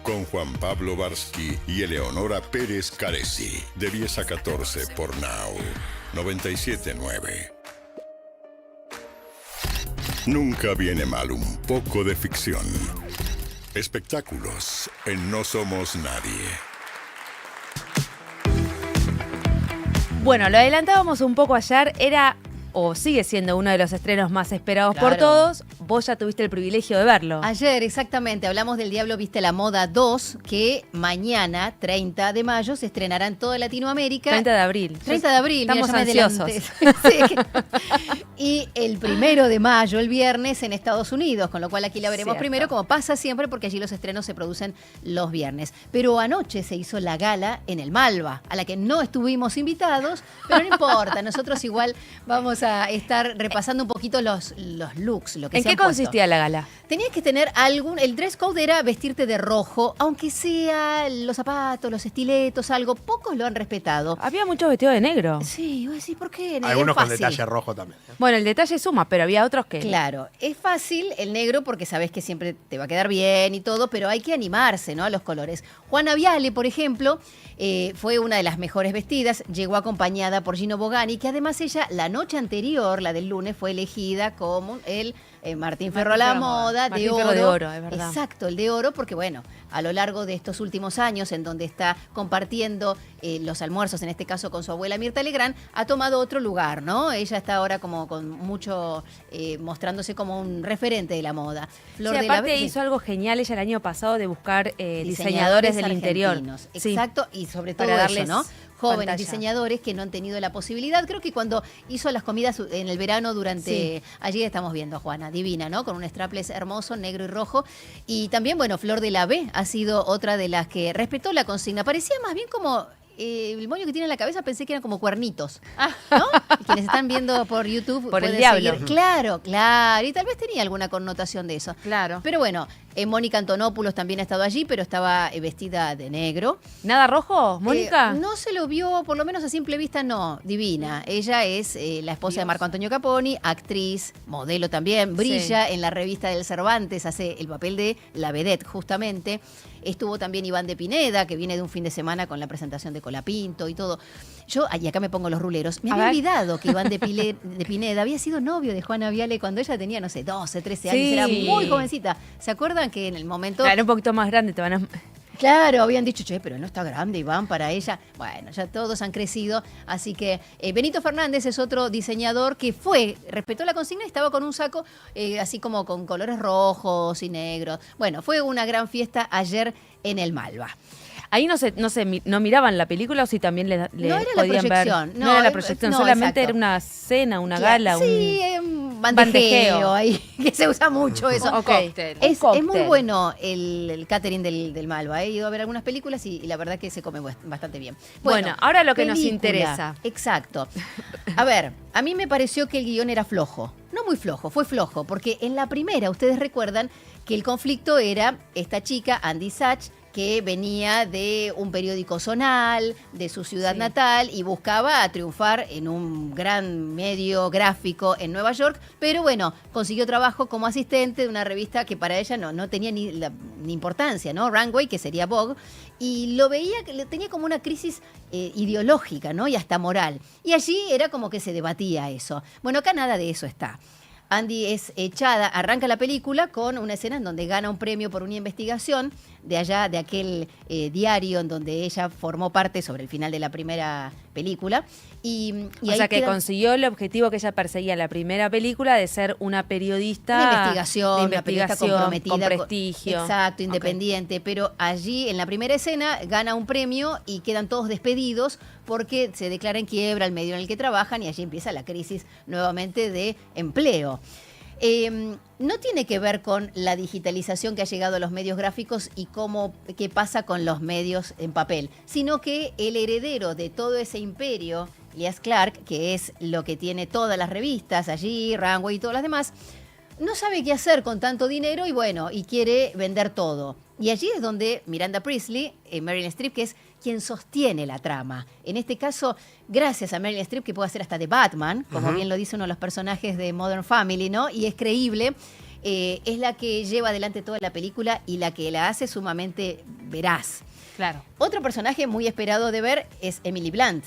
Con Juan Pablo Barsky y Eleonora Pérez Caresi, de 10 a 14 por Now 97.9. Nunca viene mal un poco de ficción. Espectáculos en No Somos Nadie. Bueno, lo adelantábamos un poco ayer, era o sigue siendo uno de los estrenos más esperados por todos. Vos ya tuviste el privilegio de verlo. Ayer, exactamente, hablamos del Diablo Viste la Moda 2, que mañana, 30 de mayo, se estrenará en toda Latinoamérica. 30 de abril. 30 de abril, estamos ansiosos. Sí. Y el 1 de mayo, el viernes, en Estados Unidos, con lo cual aquí la veremos primero, como pasa siempre, porque allí los estrenos se producen los viernes. Pero anoche se hizo la gala en el Malva, a la que no estuvimos invitados, pero no importa, nosotros igual vamos a estar repasando un poquito los looks, lo que ¿En qué consistía la gala? Tenías que tener el dress code era vestirte de rojo, aunque sea los zapatos, los estiletos, algo, pocos lo han respetado. Había muchos vestidos de negro. Sí, ¿por qué? Algunos con detalle rojo también. Bueno, el detalle suma, pero había otros que... Claro, es fácil el negro porque sabes que siempre te va a quedar bien y todo, pero hay que animarse, ¿no?, a los colores. Juana Viale, por ejemplo, fue una de las mejores vestidas, llegó acompañada por Gino Bogani, que además ella, la noche anterior, la del lunes, fue elegida como el Martín Fierro a la moda, de oro. Fierro de oro, es verdad. Exacto, el de oro, porque bueno, a lo largo de estos últimos años, en donde está compartiendo los almuerzos, en este caso con su abuela Mirta Legrand, ha tomado otro lugar, ¿no? Ella está ahora como con mucho, mostrándose como un referente de la moda. Flor de aparte hizo algo genial ella el año pasado de buscar diseñadores del interior. Exacto, y sobre todo para eso, darles ¿no? Jóvenes pantalla. diseñadores que no han tenido la posibilidad. Creo que cuando hizo las comidas en el verano allí estamos viendo a Juana, divina, ¿no? Con un strapless hermoso, negro y rojo. Y también, bueno, Flor de la B ha sido otra de las que respetó la consigna. Parecía más bien como... el moño que tiene en la cabeza pensé que eran como cuernitos, ¿no? Y quienes están viendo por YouTube por el diablo. Seguir. Claro. Y tal vez tenía alguna connotación de eso. Claro. Pero bueno, Mónica Antonopoulos también ha estado allí, pero estaba vestida de negro. ¿Nada rojo, Mónica? No se lo vio, por lo menos a simple vista, no. Divina. Ella es la esposa de Marco Antonio Caponi, actriz, modelo también. Brilla en la revista del Cervantes, hace el papel de la vedette, justamente. Estuvo también Iván de Pineda, que viene de un fin de semana con la presentación de Colapinto y todo. Yo, y acá me pongo los ruleros, me había olvidado que Iván de Pineda había sido novio de Juana Viale cuando ella tenía, no sé, 12, 13 años, Sí. era muy jovencita. ¿Se acuerdan que en el momento... Era un poquito más grande, te van a... Claro, habían dicho, che, pero no está grande Iván para ella. Bueno, ya todos han crecido, así que Benito Fernández es otro diseñador que respetó la consigna y estaba con un saco así como con colores rojos y negros. Bueno, fue una gran fiesta ayer en el Malva. Ahí no miraban la película o si también le No era la podían proyección. ver. No era la proyección, no, solamente exacto. era una cena, una Claro, gala. sí, un bandejeo ahí, que se usa mucho eso. Un cóctel. Es cóctel. muy bueno el catering del Malva. He ido a ver algunas películas y la verdad que se come bastante bien. Bueno, ahora lo que nos película. interesa. Exacto. A ver, a mí me pareció que el guión era flojo. No muy flojo, fue flojo, porque en la primera, ustedes recuerdan que el conflicto era esta chica, Andy Sachs, que venía de un periódico zonal, de su ciudad natal, y buscaba triunfar en un gran medio gráfico en Nueva York, pero bueno, consiguió trabajo como asistente de una revista que para ella no tenía ni importancia, ¿no? Runway, que sería Vogue, y lo veía que tenía como una crisis ideológica, ¿no? Y hasta moral. Y allí era como que se debatía eso. Bueno, acá nada de eso está. Andy es echada, arranca la película con una escena en donde gana un premio por una investigación de allá, de aquel diario en donde ella formó parte sobre el final de la primera película. Y O ahí sea que queda- consiguió el objetivo que ella perseguía en la primera película de ser una periodista Una investigación, una periodista comprometida. con prestigio. Exacto, independiente. Pero allí, en la primera escena, gana un premio y quedan todos despedidos porque se declara en quiebra el medio en el que trabajan y allí empieza la crisis nuevamente de empleo. No tiene que ver con la digitalización que ha llegado a los medios gráficos y qué pasa con los medios en papel, sino que el heredero de todo ese imperio, Elias Clark, que es lo que tiene todas las revistas allí, Runway y todas las demás, no sabe qué hacer con tanto dinero y quiere vender todo. Y allí es donde Miranda Priestley, Meryl Streep, que es quien sostiene la trama. En este caso, gracias a Meryl Streep, que puede hacer hasta de Batman, como bien lo dice uno de los personajes de Modern Family, ¿no? Y es creíble, es la que lleva adelante toda la película y la que la hace sumamente veraz. Claro. Otro personaje muy esperado de ver es Emily Blunt,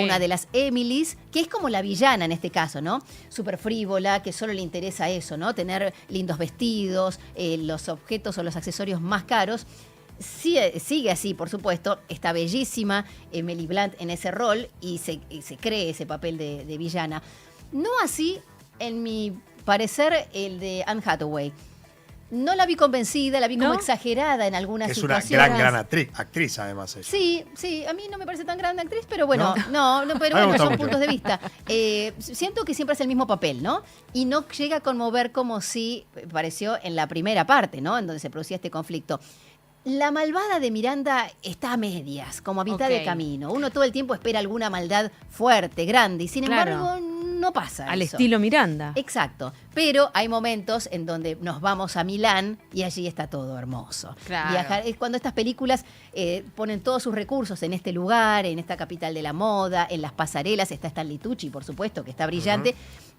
una de las Emilys, que es como la villana en este caso, ¿no? Súper frívola, que solo le interesa eso, ¿no? Tener lindos vestidos, los objetos o los accesorios más caros. Sí, sigue así, por supuesto, está bellísima Emily Blunt en ese rol y se cree ese papel de villana. No así, en mi parecer, el de Anne Hathaway. No la vi convencida, la vi como exagerada en algunas Es una situaciones. gran actriz, además. Ella. Sí, a mí no me parece tan grande actriz, pero bueno, no, pero bueno, son puntos de vista. Siento que siempre es el mismo papel, ¿no? Y no llega a conmover como si pareció en la primera parte, ¿no? En donde se producía este conflicto. La malvada de Miranda está a medias, como a mitad de camino. Uno todo el tiempo espera alguna maldad fuerte, grande, y sin embargo no pasa Al eso. estilo Miranda. Exacto. Pero hay momentos en donde nos vamos a Milán y allí está todo hermoso. Claro. Viajar, es cuando estas películas ponen todos sus recursos en este lugar, en esta capital de la moda, en las pasarelas. Está Stanley Tucci, por supuesto, que está brillante.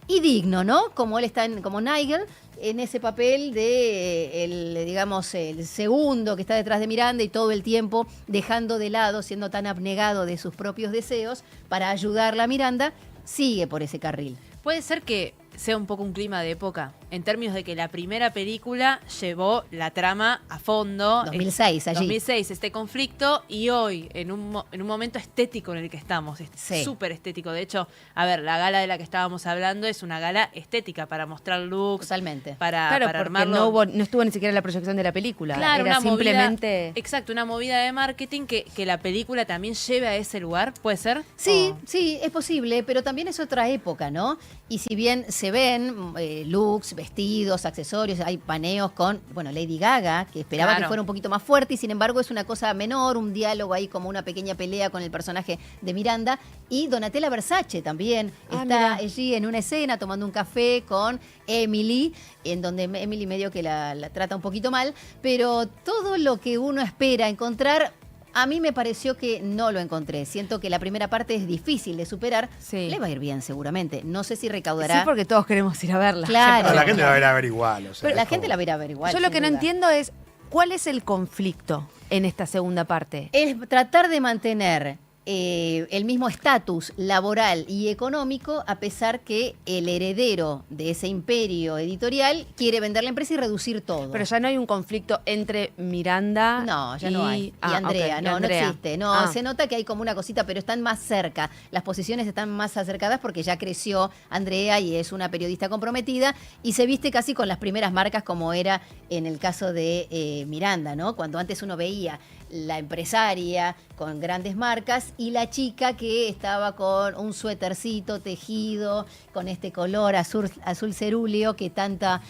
Y digno, ¿no? Como él está como Nigel, en ese papel de el segundo que está detrás de Miranda y todo el tiempo dejando de lado, siendo tan abnegado de sus propios deseos para ayudarla a Miranda, sigue por ese carril. Puede ser que sea un poco un clima de época, en términos de que la primera película llevó la trama a fondo. 2006, allí. 2006, este conflicto, y hoy, en un momento estético en el que estamos, es súper estético. De hecho, a ver, la gala de la que estábamos hablando es una gala estética para mostrar looks. Totalmente. Para porque armarlo. no estuvo ni siquiera la proyección de la película. Claro, era una simplemente... movida, exacto, una movida de marketing que la película también lleve a ese lugar, ¿puede ser? Sí, sí, es posible, pero también es otra época, ¿no? Y si bien se ven looks, vestidos, accesorios, hay paneos con, Lady Gaga, que esperaba que fuera un poquito más fuerte y sin embargo es una cosa menor, un diálogo ahí como una pequeña pelea con el personaje de Miranda. Y Donatella Versace también está allí en una escena tomando un café con Emily, en donde Emily medio que la trata un poquito mal, pero todo lo que uno espera encontrar, a mí me pareció que no lo encontré. Siento que la primera parte es difícil de superar. Le va a ir bien seguramente. No sé si recaudará. Sí, porque todos queremos ir a verla. Claro. La gente la va a ir a ver igual. O sea, Pero la gente la va a ir a ver igual. Yo lo que no entiendo es, ¿Cuál es el conflicto en esta segunda parte? Es tratar de mantener el mismo estatus laboral y económico, a pesar que el heredero de ese imperio editorial quiere vender la empresa y reducir todo. Pero ya no hay un conflicto entre Miranda no hay. Y Andrea, okay, no Andrea. existe. No, se nota que hay como una cosita, pero están más cerca. Las posiciones están más acercadas porque ya creció Andrea y es una periodista comprometida y se viste casi con las primeras marcas, como era en el caso de Miranda, ¿no? Cuando antes uno veía la empresaria con grandes marcas y la chica que estaba con un suétercito tejido con este color azul cerúleo que tanta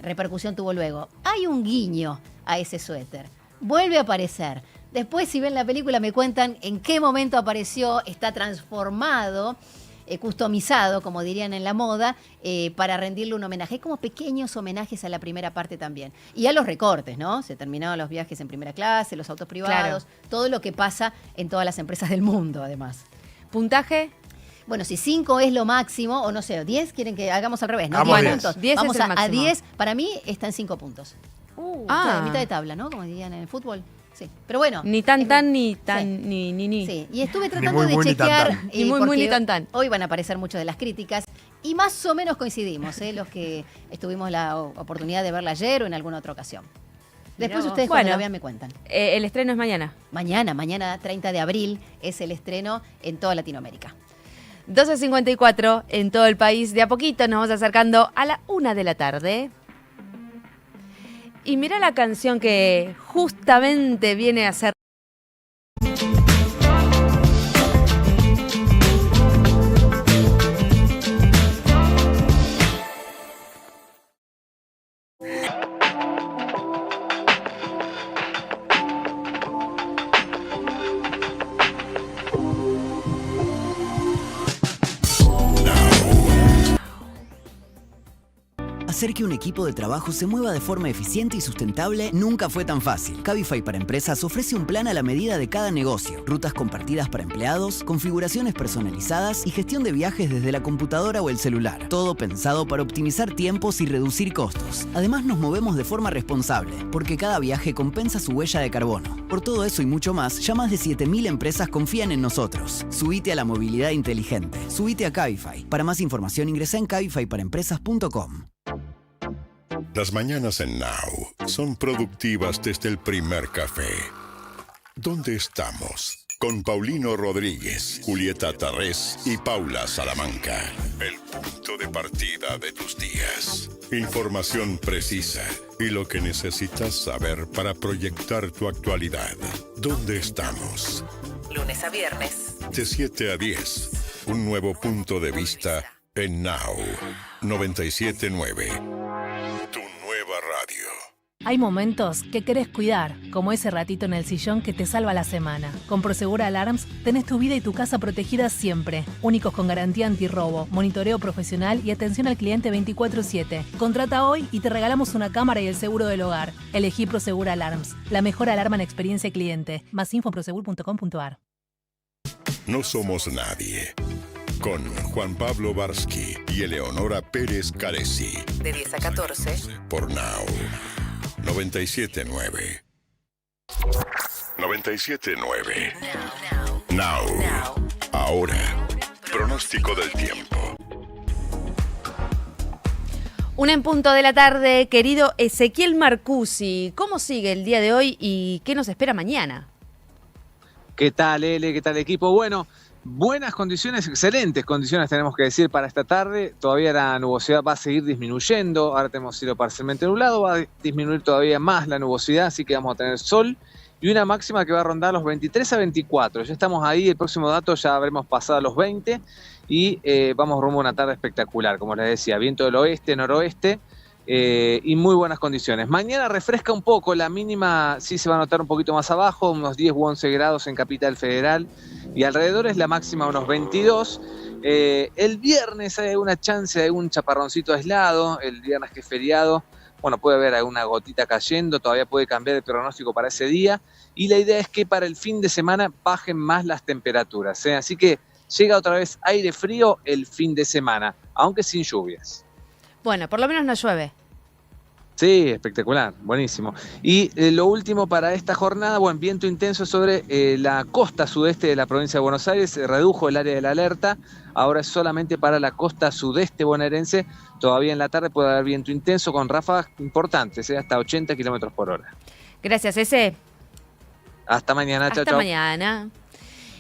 repercusión tuvo luego. Hay un guiño a ese suéter. Vuelve a aparecer. Después, si ven la película, me cuentan en qué momento apareció, está transformado, customizado, como dirían en la moda, para rendirle un homenaje. Hay como pequeños homenajes a la primera parte también. Y a los recortes, ¿no? Se terminaron los viajes en primera clase, los autos privados, claro. Todo lo que pasa en todas las empresas del mundo, además. ¿Puntaje? Bueno, si 5 es lo máximo, o no sé, 10, quieren que hagamos al revés, ¿no? Vamos 10 10. puntos. 10 Vamos es el a máximo. 10. Para mí está en 5 puntos. Mitad de tabla, ¿no? Como dirían en el fútbol. Sí, pero bueno. Ni tan tan, ni tan, ni. Sí, y estuve tratando muy, de muy, ni chequear. tan, tan. Ni muy, muy, ni tan, tan. Hoy van a aparecer muchas de las críticas y más o menos coincidimos, los que tuvimos la oportunidad de verla ayer o en alguna otra ocasión. Después Mirá ustedes vos. cuando la Bueno, vean me cuentan. El estreno es mañana. Mañana 30 de abril es el estreno en toda Latinoamérica. 12:54 en todo el país. De a poquito nos vamos acercando a la 1 de la tarde. Y mira la canción que justamente viene a ser. Hacer que un equipo de trabajo se mueva de forma eficiente y sustentable nunca fue tan fácil. Cabify para Empresas ofrece un plan a la medida de cada negocio. Rutas compartidas para empleados, configuraciones personalizadas y gestión de viajes desde la computadora o el celular. Todo pensado para optimizar tiempos y reducir costos. Además, nos movemos de forma responsable, porque cada viaje compensa su huella de carbono. Por todo eso y mucho más, ya más de 7.000 empresas confían en nosotros. Subite a la movilidad inteligente. Subite a Cabify. Para más información ingresa en cabifyparaempresas.com. Las mañanas en Now son productivas desde el primer café. ¿Dónde estamos? Con Paulino Rodríguez, Julieta Tarrés y Paula Salamanca. El punto de partida de tus días. Información precisa y lo que necesitas saber para proyectar tu actualidad. ¿Dónde estamos? Lunes a viernes. De 7 a 10. Un nuevo punto de vista en Now 97.9. Tu nueva radio. Hay momentos que querés cuidar, como ese ratito en el sillón que te salva la semana. Con Prosegur Alarms tenés tu vida y tu casa protegidas siempre. Únicos con garantía antirrobo, monitoreo profesional y atención al cliente 24/7. Contrata hoy y te regalamos una cámara y el seguro del hogar. Elegí Prosegur Alarms, la mejor alarma en experiencia cliente. Más info en prosegur.com.ar. No somos nadie. Con Juan Pablo Barsky y Eleonora Pérez Caresi. De 10 a 14. Por Now 97.9. 97.9. Now. Ahora. Pronóstico del tiempo. 1 en punto de la tarde, querido Ezequiel Marcusi. ¿Cómo sigue el día de hoy y qué nos espera mañana? ¿Qué tal, Ele? ¿Qué tal, equipo? Bueno, buenas condiciones, excelentes condiciones tenemos que decir para esta tarde. Todavía la nubosidad va a seguir disminuyendo. Ahora tenemos cielo parcialmente nublado. Va a disminuir todavía más la nubosidad, así que vamos a tener sol. Y una máxima que va a rondar los 23 a 24. Ya estamos ahí, el próximo dato ya habremos pasado los 20. Y vamos rumbo a una tarde espectacular, como les decía. Viento del oeste, noroeste. Y muy buenas condiciones. Mañana refresca un poco, la mínima sí se va a notar un poquito más abajo, unos 10 u 11 grados en Capital Federal y alrededor es la máxima unos 22. El viernes hay una chance de un chaparroncito aislado, el viernes que es feriado, bueno, puede haber alguna gotita cayendo, todavía puede cambiar el pronóstico para ese día y la idea es que para el fin de semana bajen más las temperaturas, así que llega otra vez aire frío el fin de semana, aunque sin lluvias. Bueno, por lo menos no llueve. Sí, espectacular, buenísimo. Y lo último para esta jornada, bueno, viento intenso sobre la costa sudeste de la provincia de Buenos Aires, se redujo el área de la alerta, ahora es solamente para la costa sudeste bonaerense, todavía en la tarde puede haber viento intenso con ráfagas importantes, hasta 80 kilómetros por hora. Gracias, Ese. Hasta mañana, chao, Hasta chao. mañana.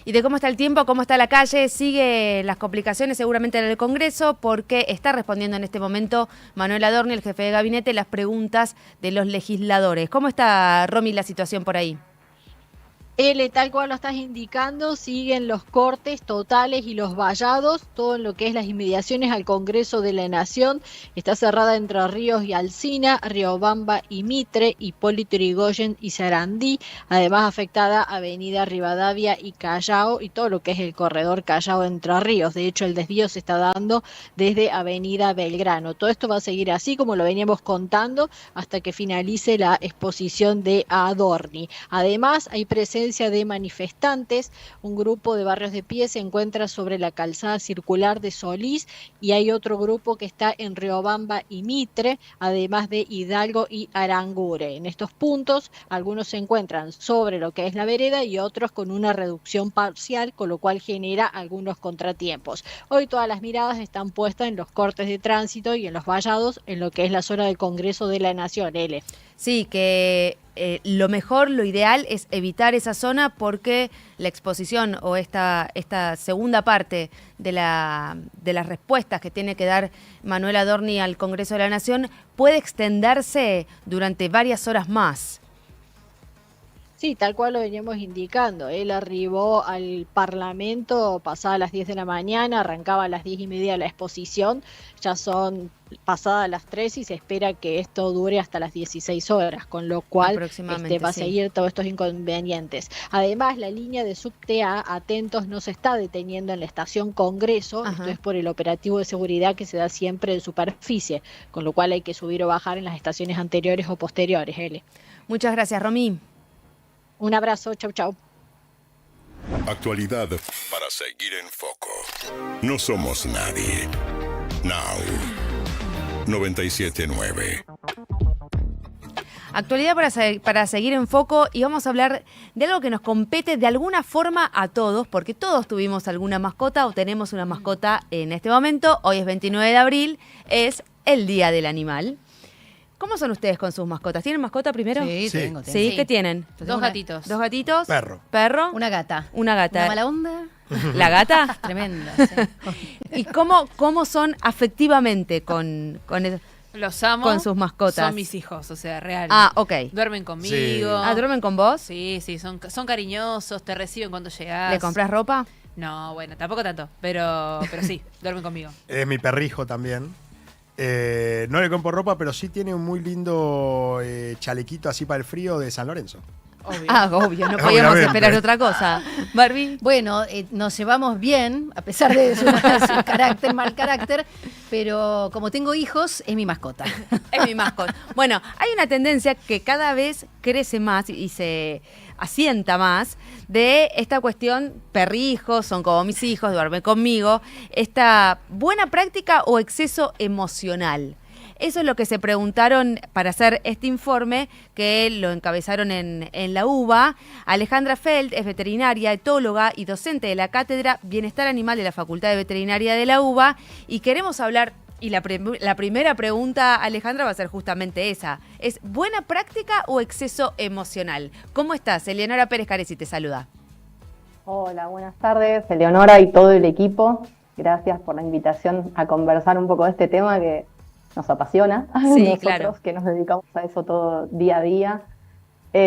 Y de cómo está el tiempo, cómo está la calle, sigue las complicaciones seguramente en el Congreso, porque está respondiendo en este momento Manuel Adorni, el jefe de gabinete, las preguntas de los legisladores. ¿Cómo está, Romy, la situación por ahí? Tal cual lo estás indicando, siguen los cortes totales y los vallados, todo en lo que es las inmediaciones al Congreso de la Nación. Está cerrada Entre Ríos y Alsina, Riobamba y Mitre, Hipólito Yrigoyen y Sarandí, además afectada Avenida Rivadavia y Callao y todo lo que es el corredor Callao-Entre Ríos. De hecho, el desvío se está dando desde Avenida Belgrano. Todo esto va a seguir así como lo veníamos contando hasta que finalice la exposición de Adorni. Además, hay presencia de manifestantes, un grupo de Barrios de Pie se encuentra sobre la calzada circular de Solís y hay otro grupo que está en Riobamba y Mitre, además de Hidalgo y Arangure. En estos puntos, algunos se encuentran sobre lo que es la vereda y otros con una reducción parcial, con lo cual genera algunos contratiempos. Hoy todas las miradas están puestas en los cortes de tránsito y en los vallados en lo que es la zona del Congreso de la Nación. Sí, que lo mejor, lo ideal es evitar esa zona porque la exposición o esta segunda parte de las respuestas que tiene que dar Manuel Adorni al Congreso de la Nación puede extenderse durante varias horas más. Sí, tal cual lo veníamos indicando. Él arribó al Parlamento pasadas las 10 de la mañana, arrancaba a las 10:30 la exposición, ya son pasadas las 3 y se espera que esto dure hasta las 16 horas, con lo cual va a seguir todos estos inconvenientes. Además, la línea de subte a Atentos no se está deteniendo en la estación Congreso, esto es por el operativo de seguridad que se da siempre en superficie, con lo cual hay que subir o bajar en las estaciones anteriores o posteriores. Muchas gracias, Romy. Un abrazo, chau, chau. Actualidad para seguir en foco. No somos nadie. Now. 97.9. Actualidad para seguir en foco y vamos a hablar de algo que nos compete de alguna forma a todos, porque todos tuvimos alguna mascota o tenemos una mascota en este momento. Hoy es 29 de abril, es el Día del Animal. ¿Cómo son ustedes con sus mascotas? ¿Tienen mascota primero? Sí, tengo. ¿Sí? ¿Qué tienen? Dos gatitos. ¿Dos gatitos? Perro. ¿Perro? Una gata. Una gata. ¿Una mala onda? ¿La gata? Tremenda. Sí. ¿Y cómo son afectivamente con Los amo. Con sus mascotas? Son mis hijos, o sea, real. Ah, ok. Duermen conmigo. Sí. Ah, ¿duermen con vos? Sí, son cariñosos, te reciben cuando llegas. ¿Le compras ropa? No, bueno, tampoco tanto, pero sí, duermen conmigo. Es mi perrijo también. No le compro ropa, pero sí tiene un muy lindo chalequito así para el frío de San Lorenzo. Obvio. Ah, obvio, no podíamos Obviamente. esperar otra cosa. Barbie. Bueno, nos llevamos bien, a pesar de su carácter, mal carácter, pero como tengo hijos, es mi mascota. Es mi mascota. Bueno, hay una tendencia que cada vez crece más y se asienta más de esta cuestión, perrijos, son como mis hijos, duermen conmigo, esta buena práctica o exceso emocional. Eso es lo que se preguntaron para hacer este informe, que lo encabezaron en la UBA. Alejandra Feld es veterinaria, etóloga y docente de la Cátedra Bienestar Animal de la Facultad de Veterinaria de la UBA. Y queremos hablar, y la primera pregunta, Alejandra, va a ser justamente esa. ¿Es buena práctica o exceso emocional? ¿Cómo estás? Eleonora Pérez Caresi te saluda. Hola, buenas tardes, Eleonora y todo el equipo. Gracias por la invitación a conversar un poco de este tema que nos apasiona, Sí, nosotros claro. que nos dedicamos a eso todo día a día. Y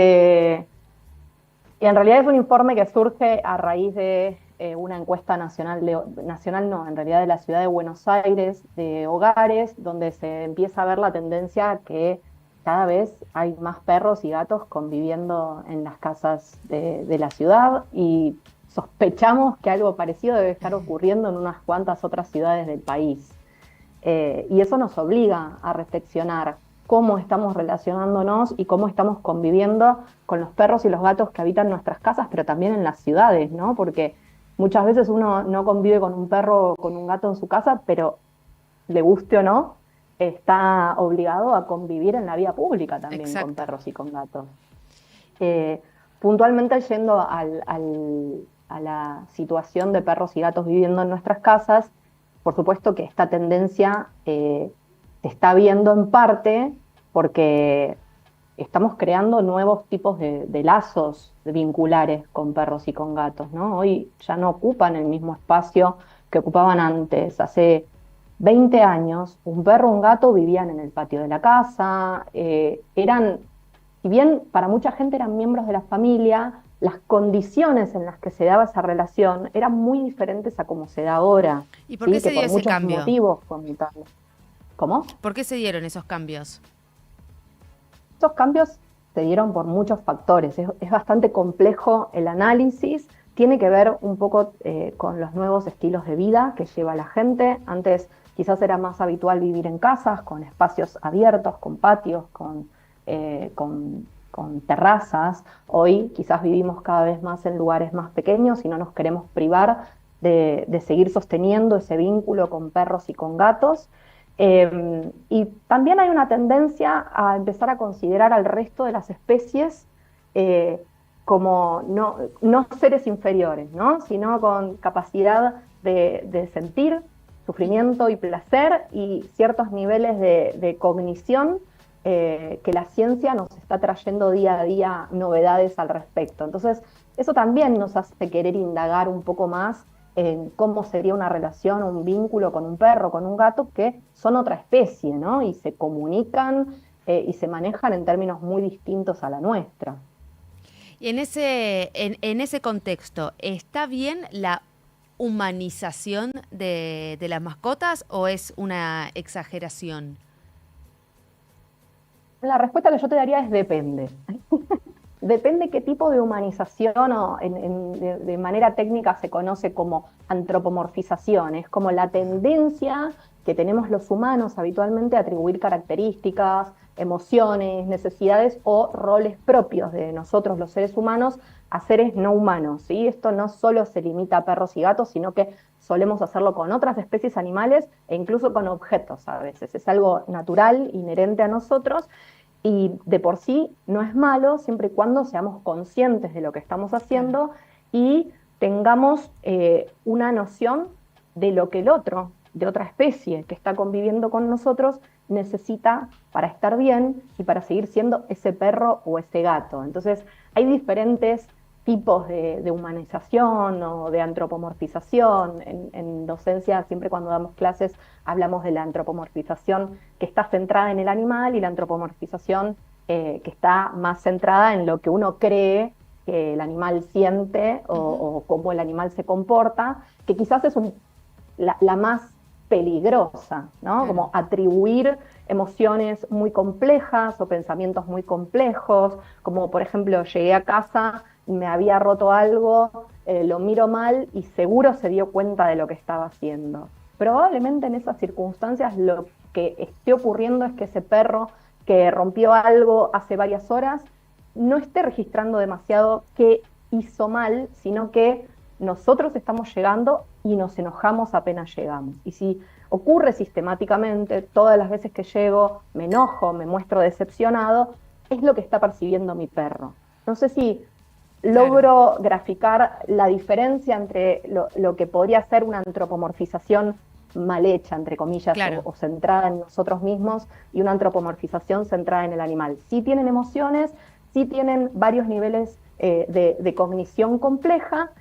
en realidad es un informe que surge a raíz de una encuesta nacional en realidad de la ciudad de Buenos Aires, de hogares, donde se empieza a ver la tendencia que cada vez hay más perros y gatos conviviendo en las casas de la ciudad, y sospechamos que algo parecido debe estar ocurriendo en unas cuantas otras ciudades del país. Y eso nos obliga a reflexionar cómo estamos relacionándonos y cómo estamos conviviendo con los perros y los gatos que habitan nuestras casas, pero también en las ciudades, ¿no? Porque muchas veces uno no convive con un perro o con un gato en su casa, pero le guste o no, está obligado a convivir en la vía pública también Exacto. con perros y con gatos. Puntualmente yendo a la situación de perros y gatos viviendo en nuestras casas, por supuesto que esta tendencia se está viendo en parte porque estamos creando nuevos tipos de lazos vinculares con perros y con gatos, ¿no? Hoy ya no ocupan el mismo espacio que ocupaban antes. Hace 20 años, un perro o un gato vivían en el patio de la casa, si bien para mucha gente eran miembros de la familia, las condiciones en las que se daba esa relación eran muy diferentes a como se da ahora. ¿Y por qué se dio ese cambio? Por muchos motivos fue mutando. ¿Cómo? ¿Por qué se dieron esos cambios? Estos cambios se dieron por muchos factores. Es bastante complejo el análisis. Tiene que ver un poco con los nuevos estilos de vida que lleva la gente. Antes quizás era más habitual vivir en casas, con espacios abiertos, con patios, con terrazas. Hoy quizás vivimos cada vez más en lugares más pequeños y no nos queremos privar de seguir sosteniendo ese vínculo con perros y con gatos. Y también hay una tendencia a empezar a considerar al resto de las especies como no seres inferiores, ¿no? Sino con capacidad de sentir sufrimiento y placer y ciertos niveles de cognición que la ciencia nos está trayendo día a día novedades al respecto. Entonces, eso también nos hace querer indagar un poco más en cómo sería una relación, un vínculo con un perro, con un gato, que son otra especie, ¿no? Y se comunican y se manejan en términos muy distintos a la nuestra. Y en ese contexto, ¿está bien la humanización de las mascotas o es una exageración? La respuesta que yo te daría es depende. Depende qué tipo de humanización o de manera técnica se conoce como antropomorfización. Es como la tendencia que tenemos los humanos habitualmente a atribuir características, emociones, necesidades o roles propios de nosotros los seres humanos a seres no humanos, ¿sí? Esto no solo se limita a perros y gatos, sino que solemos hacerlo con otras especies animales e incluso con objetos a veces. Es algo natural, inherente a nosotros, y de por sí no es malo siempre y cuando seamos conscientes de lo que estamos haciendo y tengamos una noción de lo que el otro, de otra especie que está conviviendo con nosotros, necesita para estar bien y para seguir siendo ese perro o ese gato. Entonces hay diferentes tipos de humanización o de antropomorfización. En docencia, siempre cuando damos clases, hablamos de la antropomorfización que está centrada en el animal y la antropomorfización que está más centrada en lo que uno cree que el animal siente o cómo el animal se comporta, que quizás es la más peligrosa, ¿no? Como atribuir emociones muy complejas o pensamientos muy complejos, como por ejemplo llegué a casa, me había roto algo, lo miro mal y seguro se dio cuenta de lo que estaba haciendo. Probablemente en esas circunstancias lo que esté ocurriendo es que ese perro que rompió algo hace varias horas no esté registrando demasiado qué hizo mal, sino que nosotros estamos llegando y nos enojamos apenas llegamos. Y si ocurre sistemáticamente, todas las veces que llego, me enojo, me muestro decepcionado, es lo que está percibiendo mi perro. No sé si logro graficar la diferencia entre lo que podría ser una antropomorfización mal hecha, entre comillas, o centrada en nosotros mismos, y una antropomorfización centrada en el animal. Sí tienen emociones, sí tienen varios niveles de cognición compleja,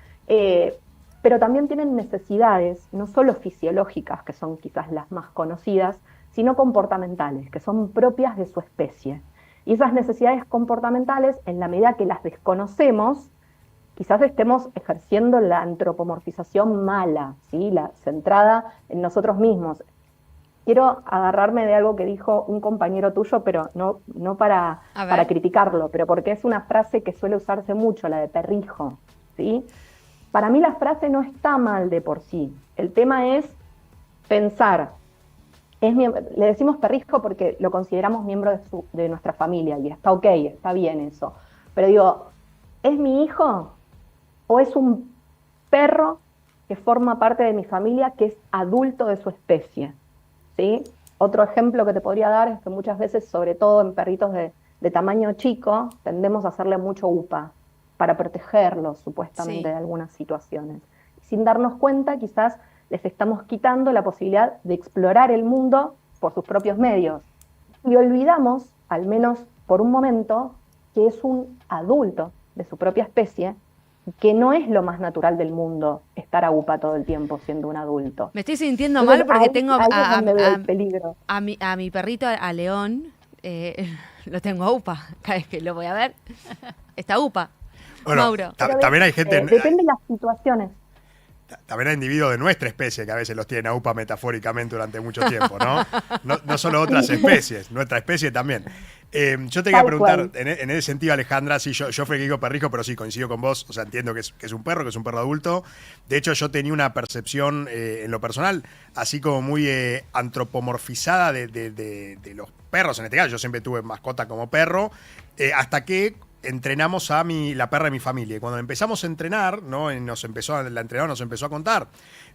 pero también tienen necesidades, no solo fisiológicas, que son quizás las más conocidas, sino comportamentales, que son propias de su especie. Y esas necesidades comportamentales, en la medida que las desconocemos, quizás estemos ejerciendo la antropomorfización mala, ¿sí? La centrada en nosotros mismos. Quiero agarrarme de algo que dijo un compañero tuyo, pero no para criticarlo, pero porque es una frase que suele usarse mucho, la de perrijo, ¿sí? Para mí la frase no está mal de por sí. El tema es pensar. Le decimos perrijo porque lo consideramos miembro de nuestra familia y está ok, está bien eso. Pero digo, ¿es mi hijo o es un perro que forma parte de mi familia que es adulto de su especie? ¿Sí? Otro ejemplo que te podría dar es que muchas veces, sobre todo en perritos de tamaño chico, tendemos a hacerle mucho UPA para protegerlos supuestamente Sí. de algunas situaciones. Sin darnos cuenta, quizás les estamos quitando la posibilidad de explorar el mundo por sus propios medios. Y olvidamos, al menos por un momento, que es un adulto de su propia especie, que no es lo más natural del mundo estar a UPA todo el tiempo siendo un adulto. Me estoy sintiendo Entonces, mal porque ahí- tengo ahí es donde veo el peligro. a mi perrito, a León, lo tengo a UPA. Cada vez que lo voy a ver, está UPA. Bueno, Mauro. también hay gente, Depende de las situaciones. también hay individuos de nuestra especie que a veces los tienen a UPA metafóricamente durante mucho tiempo, ¿no? No solo otras especies, nuestra especie también. Yo te quería Tal preguntar, cual. en ese sentido, Alejandra, sí, yo fui digo perrijo, pero sí, coincido con vos, o sea, entiendo que es un perro, adulto. De hecho, yo tenía una percepción, en lo personal, así como muy antropomorfizada de los perros, en este caso, yo siempre tuve mascota como perro, hasta que entrenamos a la perra de mi familia. Y cuando empezamos a entrenar, ¿no? La entrenadora nos empezó a contar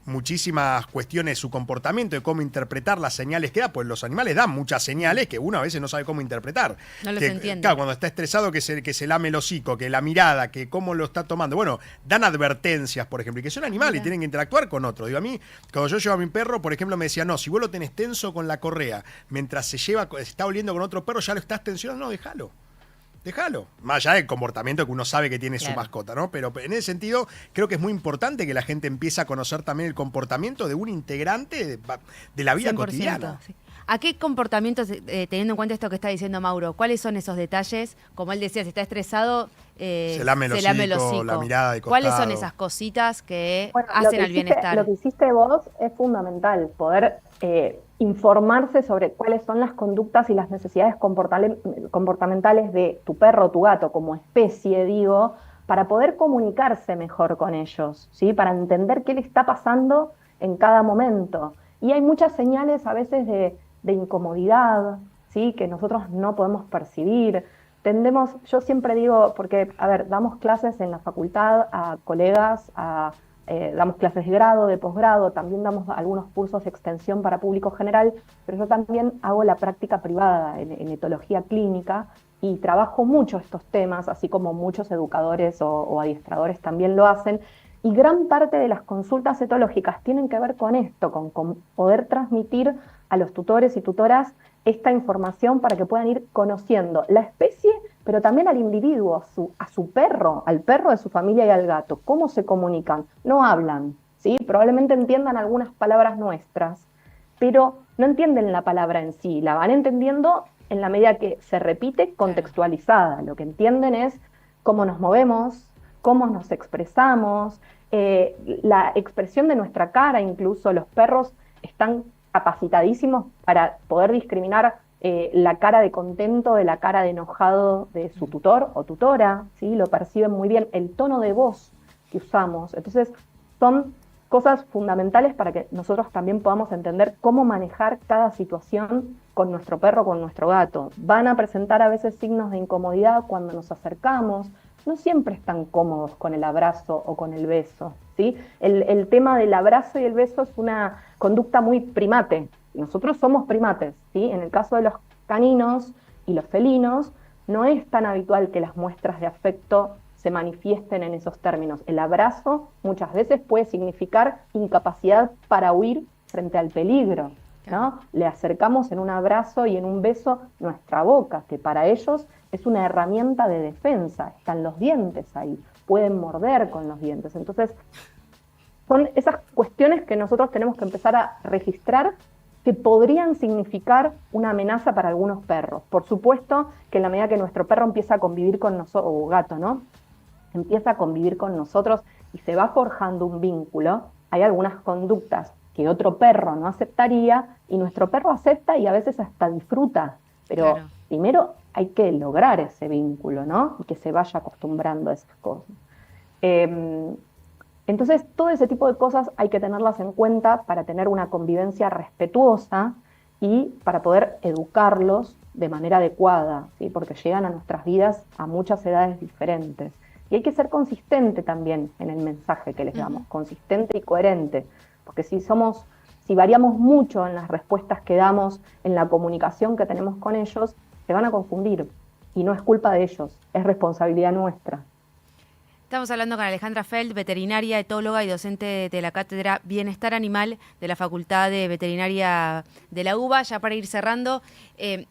muchísimas cuestiones de su comportamiento, de cómo interpretar las señales que da, pues los animales dan muchas señales que uno a veces no sabe cómo interpretar. No los Que, entiende. claro, cuando está estresado que se lame el hocico, que la mirada, que cómo lo está tomando. Bueno, dan advertencias, por ejemplo, y que son animales y tienen que interactuar con otros. Digo, a mí, cuando yo llevo a mi perro, por ejemplo, me decía, no, si vos lo tenés tenso con la correa, mientras se está oliendo con otro perro, ya lo estás tensionando, no, déjalo. Más allá del comportamiento que uno sabe que tiene su mascota, ¿no? Pero en ese sentido, creo que es muy importante que la gente empiece a conocer también el comportamiento de un integrante de la vida 100%, cotidiana. sí. ¿A qué comportamientos, teniendo en cuenta esto que está diciendo Mauro, cuáles son esos detalles? Como él decía, si está estresado, Se lame el hocico, la mirada de ¿Cuáles son costado? esas cositas que Bueno, hacen al bienestar? Lo que hiciste vos es fundamental, poder informarse sobre cuáles son las conductas y las necesidades comportamentales de tu perro o tu gato como especie, digo, para poder comunicarse mejor con ellos, ¿sí? Para entender qué le está pasando en cada momento. Y hay muchas señales a veces de incomodidad, ¿sí? Que nosotros no podemos percibir. Yo siempre digo, porque, a ver, damos clases en la facultad a colegas, damos clases de grado, de posgrado, también damos algunos cursos de extensión para público general, pero yo también hago la práctica privada en etología clínica y trabajo mucho estos temas, así como muchos educadores o adiestradores también lo hacen, y gran parte de las consultas etológicas tienen que ver con esto, con poder transmitir a los tutores y tutoras esta información para que puedan ir conociendo la especie, pero también al individuo, a su perro, al perro de su familia y al gato. ¿Cómo se comunican? No hablan, ¿sí? Probablemente entiendan algunas palabras nuestras, pero no entienden la palabra en sí, la van entendiendo en la medida que se repite contextualizada. Lo que entienden es cómo nos movemos, cómo nos expresamos, la expresión de nuestra cara, incluso los perros están capacitadísimos para poder discriminar la cara de contento de la cara de enojado de su tutor o tutora, ¿sí? Lo perciben muy bien, el tono de voz que usamos. Entonces, son cosas fundamentales para que nosotros también podamos entender cómo manejar cada situación con nuestro perro, con nuestro gato. Van a presentar a veces signos de incomodidad cuando nos acercamos, no siempre están cómodos con el abrazo o con el beso, ¿sí? El tema del abrazo y el beso es una conducta muy primate. Nosotros somos primates, ¿sí? En el caso de los caninos y los felinos, no es tan habitual que las muestras de afecto se manifiesten en esos términos. El abrazo muchas veces puede significar incapacidad para huir frente al peligro, ¿no? Le acercamos en un abrazo y en un beso nuestra boca, que para ellos es una herramienta de defensa. Están los dientes ahí, pueden morder con los dientes. Entonces, son esas cuestiones que nosotros tenemos que empezar a registrar que podrían significar una amenaza para algunos perros. Por supuesto que en la medida que nuestro perro empieza a convivir con nosotros, o gato, ¿no? Empieza a convivir con nosotros y se va forjando un vínculo, hay algunas conductas que otro perro no aceptaría y nuestro perro acepta y a veces hasta disfruta. Pero primero hay que lograr ese vínculo, ¿no? Y que se vaya acostumbrando a esas cosas. Entonces, todo ese tipo de cosas hay que tenerlas en cuenta para tener una convivencia respetuosa y para poder educarlos de manera adecuada, ¿sí? Porque llegan a nuestras vidas a muchas edades diferentes. Y hay que ser consistente también en el mensaje que les damos, consistente y coherente, porque si somos Si variamos mucho en las respuestas que damos, en la comunicación que tenemos con ellos, se van a confundir. Y no es culpa de ellos, es responsabilidad nuestra. Estamos hablando con Alejandra Feld, veterinaria, etóloga y docente de la Cátedra Bienestar Animal de la Facultad de Veterinaria de la UBA. Ya para ir cerrando,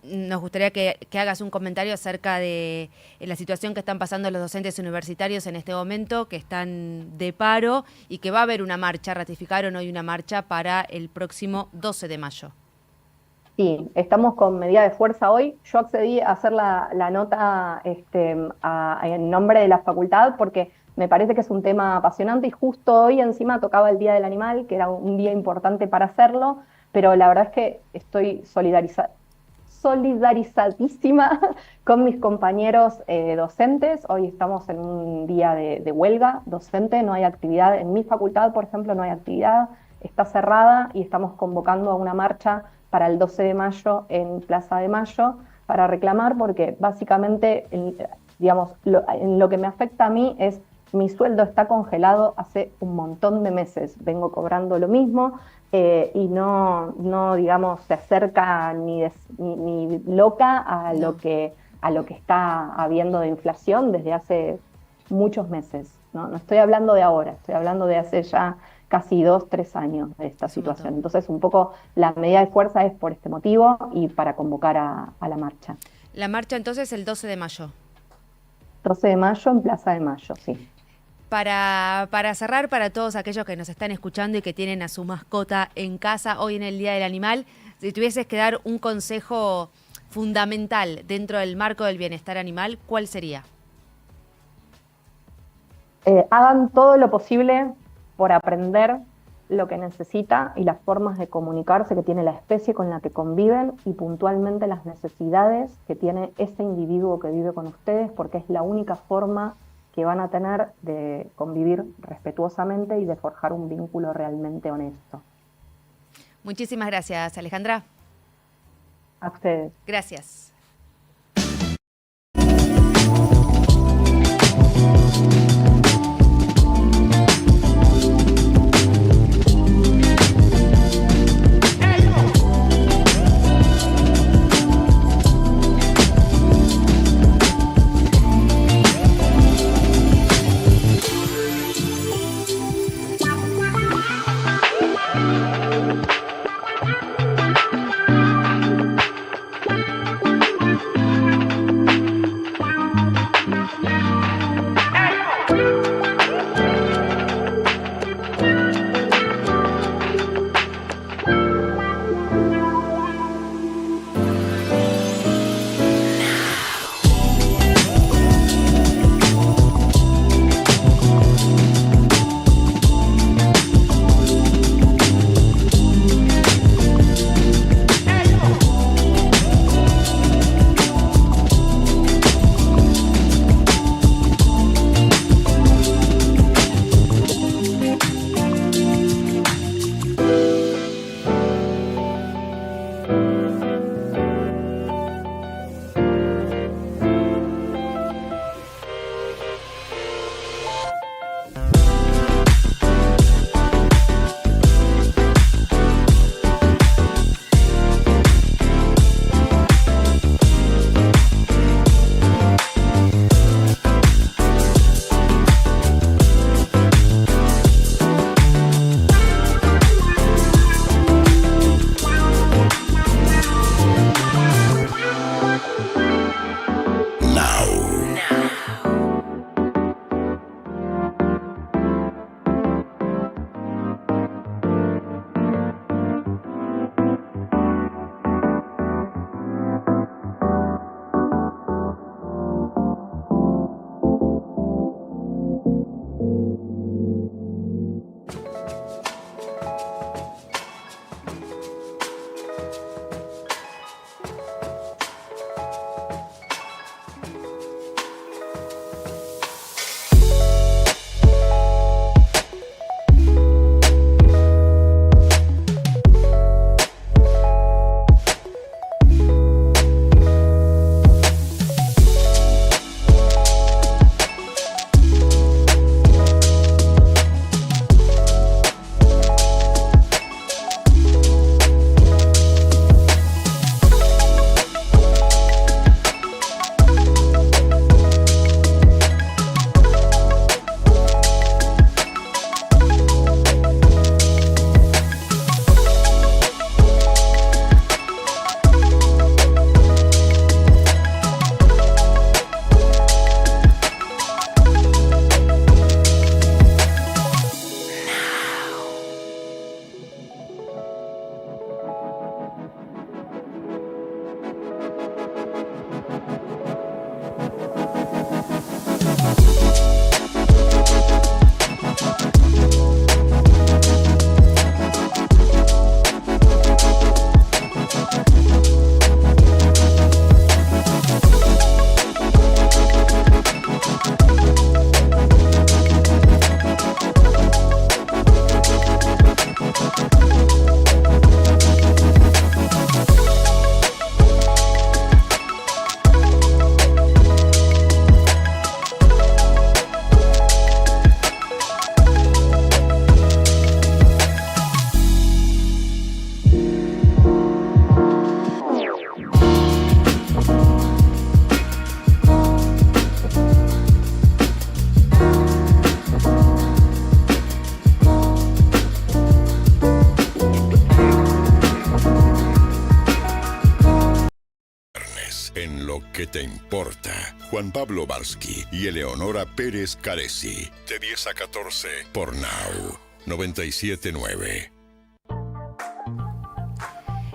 nos gustaría que hagas un comentario acerca de la situación que están pasando los docentes universitarios en este momento, que están de paro y que va a haber una marcha, ratificaron hoy una marcha para el próximo 12 de mayo. Sí, estamos con medida de fuerza hoy. Yo accedí a hacer la nota en nombre de la facultad porque me parece que es un tema apasionante y justo hoy encima tocaba el Día del Animal, que era un día importante para hacerlo, pero la verdad es que estoy solidarizadísima con mis compañeros docentes. Hoy estamos en un día de huelga docente, no hay actividad. En mi facultad, por ejemplo, no hay actividad, está cerrada y estamos convocando a una marcha para el 12 de mayo en Plaza de Mayo, para reclamar, porque básicamente, en lo que me afecta a mí es mi sueldo está congelado hace un montón de meses, vengo cobrando lo mismo y no digamos, se acerca ni loca a lo que está habiendo de inflación desde hace muchos meses. No estoy hablando de ahora, estoy hablando de hace ya casi 2-3 años de esta situación. Entonces, un poco la medida de fuerza es por este motivo y para convocar a la marcha. La marcha entonces el 12 de mayo. 12 de mayo en Plaza de Mayo, sí. Para cerrar, para todos aquellos que nos están escuchando y que tienen a su mascota en casa hoy en el Día del Animal, si tuvieses que dar un consejo fundamental dentro del marco del bienestar animal, ¿cuál sería? Hagan todo lo posible por aprender lo que necesita y las formas de comunicarse que tiene la especie con la que conviven y puntualmente las necesidades que tiene ese individuo que vive con ustedes, porque es la única forma que van a tener de convivir respetuosamente y de forjar un vínculo realmente honesto. Muchísimas gracias, Alejandra. A ustedes. Gracias. que te importa. Juan Pablo Barsky y Eleonora Pérez Caresi. De 10 a 14 por Now 97.9.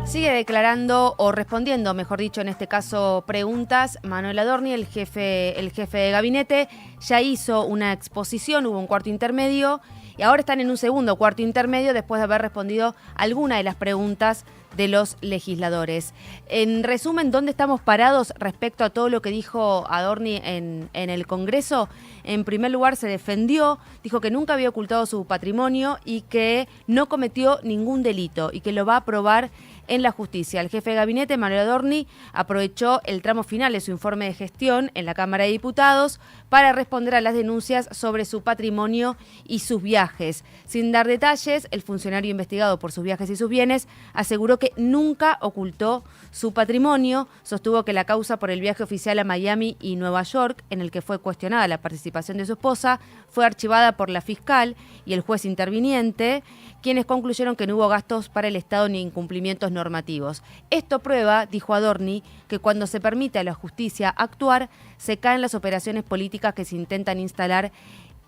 Sigue declarando o respondiendo, mejor dicho, en este caso, preguntas. Manuel Adorni, el jefe de gabinete, ya hizo una exposición, hubo un cuarto intermedio y ahora están en un segundo cuarto intermedio después de haber respondido alguna de las preguntas de los legisladores. En resumen, ¿dónde estamos parados respecto a todo lo que dijo Adorni en el Congreso? En primer lugar, se defendió, dijo que nunca había ocultado su patrimonio y que no cometió ningún delito y que lo va a probar en la justicia. El jefe de gabinete, Manuel Adorni, aprovechó el tramo final de su informe de gestión en la Cámara de Diputados para responder a las denuncias sobre su patrimonio y sus viajes. Sin dar detalles, el funcionario investigado por sus viajes y sus bienes aseguró que nunca ocultó su patrimonio. Sostuvo que la causa por el viaje oficial a Miami y Nueva York, en el que fue cuestionada la participación de su esposa, fue archivada por la fiscal y el juez interviniente, quienes concluyeron que no hubo gastos para el Estado ni incumplimientos normativos. Esto prueba, dijo Adorni, que cuando se permite a la justicia actuar, se caen las operaciones políticas que se intentan instalar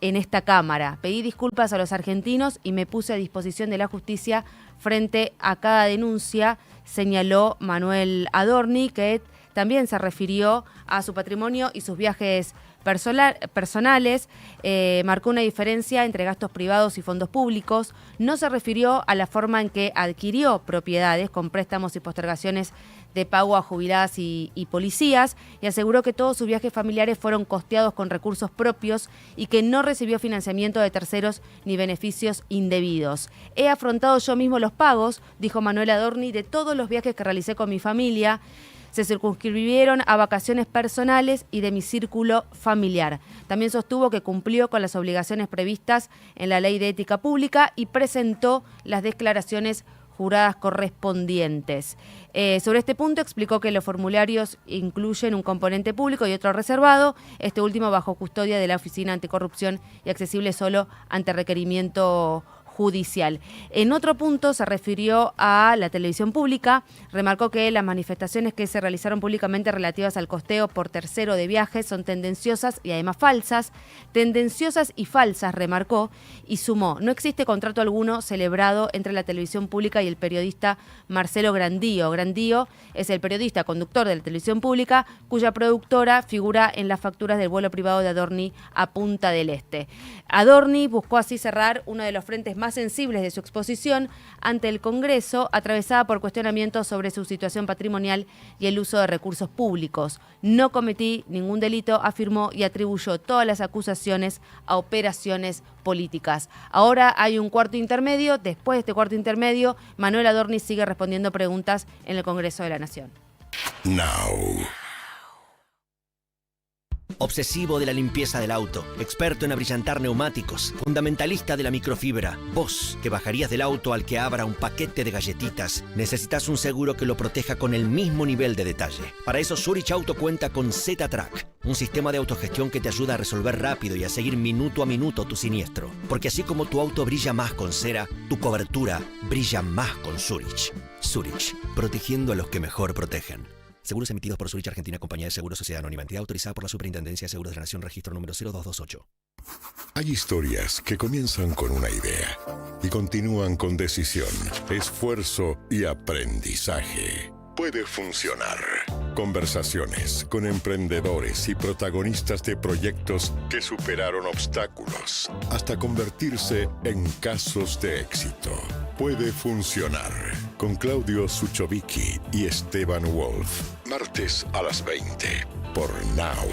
en esta Cámara. Pedí disculpas a los argentinos y me puse a disposición de la justicia frente a cada denuncia, señaló Manuel Adorni, que también se refirió a su patrimonio y sus viajes personales, marcó una diferencia entre gastos privados y fondos públicos, no se refirió a la forma en que adquirió propiedades con préstamos y postergaciones de pago a jubiladas y policías, y aseguró que todos sus viajes familiares fueron costeados con recursos propios y que no recibió financiamiento de terceros ni beneficios indebidos. He afrontado yo mismo los pagos, dijo Manuel Adorni, de todos los viajes que realicé con mi familia. Se circunscribieron a vacaciones personales y de mi círculo familiar. También sostuvo que cumplió con las obligaciones previstas en la Ley de Ética Pública y presentó las declaraciones juradas correspondientes. Sobre este punto explicó que los formularios incluyen un componente público y otro reservado, este último bajo custodia de la Oficina Anticorrupción y accesible solo ante requerimiento judicial. En otro punto se refirió a la televisión pública, remarcó que las manifestaciones que se realizaron públicamente relativas al costeo por tercero de viajes son tendenciosas y además falsas, tendenciosas y falsas, remarcó, y sumó, no existe contrato alguno celebrado entre la televisión pública y el periodista Marcelo Grandío. Grandío es el periodista conductor de la televisión pública, cuya productora figura en las facturas del vuelo privado de Adorni a Punta del Este. Adorni buscó así cerrar uno de los frentes más sensibles de su exposición ante el Congreso, atravesada por cuestionamientos sobre su situación patrimonial y el uso de recursos públicos. No cometí ningún delito, afirmó, y atribuyó todas las acusaciones a operaciones políticas. Ahora hay un cuarto intermedio. Después de este cuarto intermedio, Manuel Adorni sigue respondiendo preguntas en el Congreso de la Nación. Now. Obsesivo de la limpieza del auto, experto en abrillantar neumáticos, fundamentalista de la microfibra. Vos, que bajarías del auto al que abra un paquete de galletitas, necesitas un seguro que lo proteja con el mismo nivel de detalle. Para eso Zurich Auto cuenta con Z-Track, un sistema de autogestión que te ayuda a resolver rápido y a seguir minuto a minuto tu siniestro. Porque así como tu auto brilla más con cera, tu cobertura brilla más con Zurich. Zurich, protegiendo a los que mejor protegen. Seguros emitidos por Zurich Argentina, Compañía de Seguros, Sociedad Anónima, entidad autorizada por la Superintendencia de Seguros de la Nación, registro número 0228. Hay historias que comienzan con una idea y continúan con decisión, esfuerzo y aprendizaje. Puede funcionar. Conversaciones con emprendedores y protagonistas de proyectos que superaron obstáculos hasta convertirse en casos de éxito. Puede funcionar. Con Claudio Suchovicki y Esteban Wolf. Martes a las 20 por Now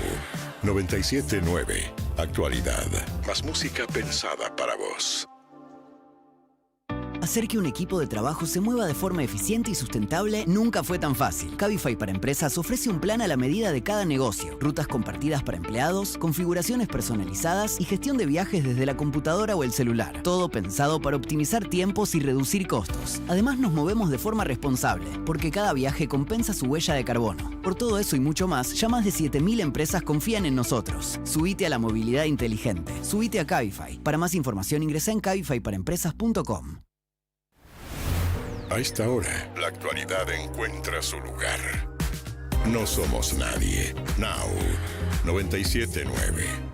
97.9. Actualidad. Más música pensada para vos. Hacer que un equipo de trabajo se mueva de forma eficiente y sustentable nunca fue tan fácil. Cabify para Empresas ofrece un plan a la medida de cada negocio, rutas compartidas para empleados, configuraciones personalizadas y gestión de viajes desde la computadora o el celular. Todo pensado para optimizar tiempos y reducir costos. Además nos movemos de forma responsable, porque cada viaje compensa su huella de carbono. Por todo eso y mucho más, ya más de 7.000 empresas confían en nosotros. Subite a la movilidad inteligente. Subite a Cabify. Para más información ingresa en cabifyparaempresas.com. A esta hora, la actualidad encuentra su lugar. No somos nadie. Now 97.9.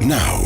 Now.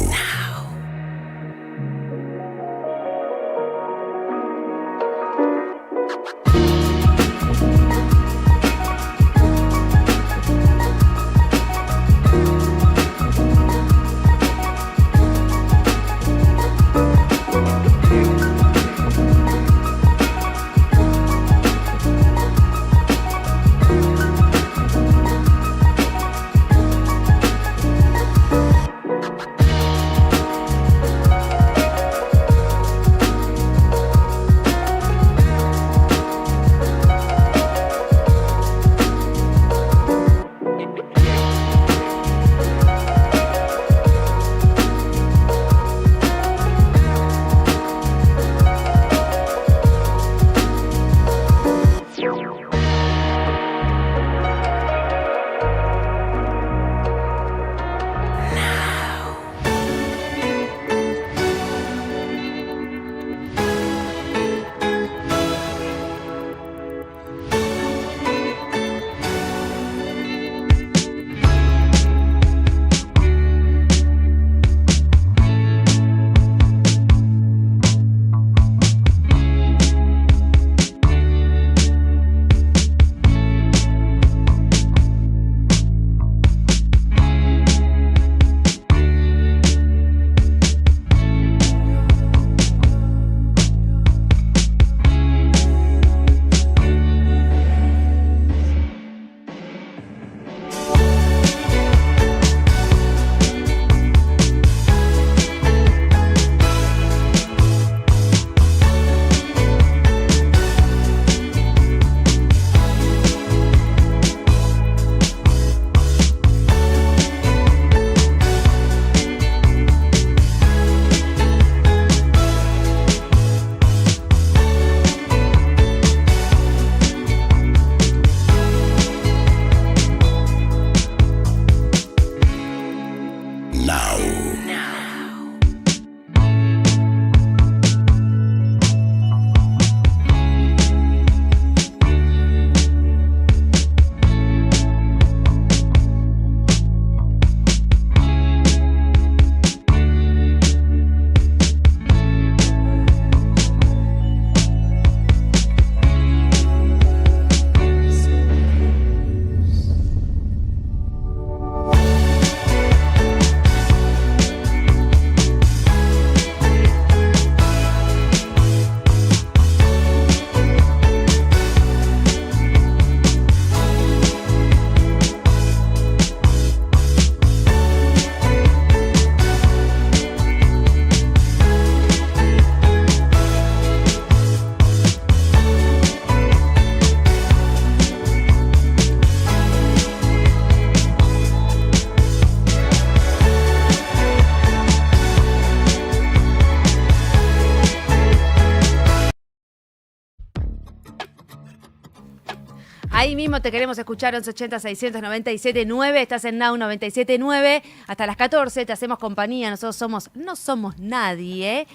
Ahí mismo te queremos escuchar, 1180-697-9, estás en Now 97.9, hasta las 14 te hacemos compañía, nosotros no somos nadie,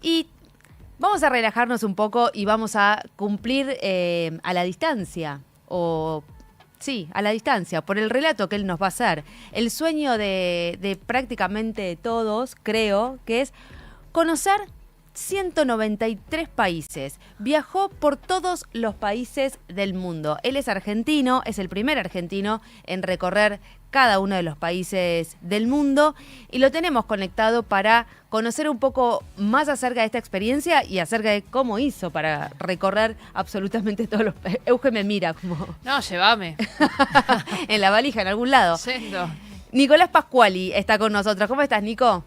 y vamos a relajarnos un poco y vamos a cumplir a la distancia, sí, a la distancia, por el relato que él nos va a hacer. El sueño de prácticamente todos, creo, que es conocer 193 países. Viajó por todos los países del mundo. Él es argentino, es el primer argentino en recorrer cada uno de los países del mundo y lo tenemos conectado para conocer un poco más acerca de esta experiencia y acerca de cómo hizo para recorrer absolutamente todos los países. Euge me mira como... No, llévame. en la valija, en algún lado. Yendo. Nicolás Pascuali está con nosotros. ¿Cómo estás, Nico?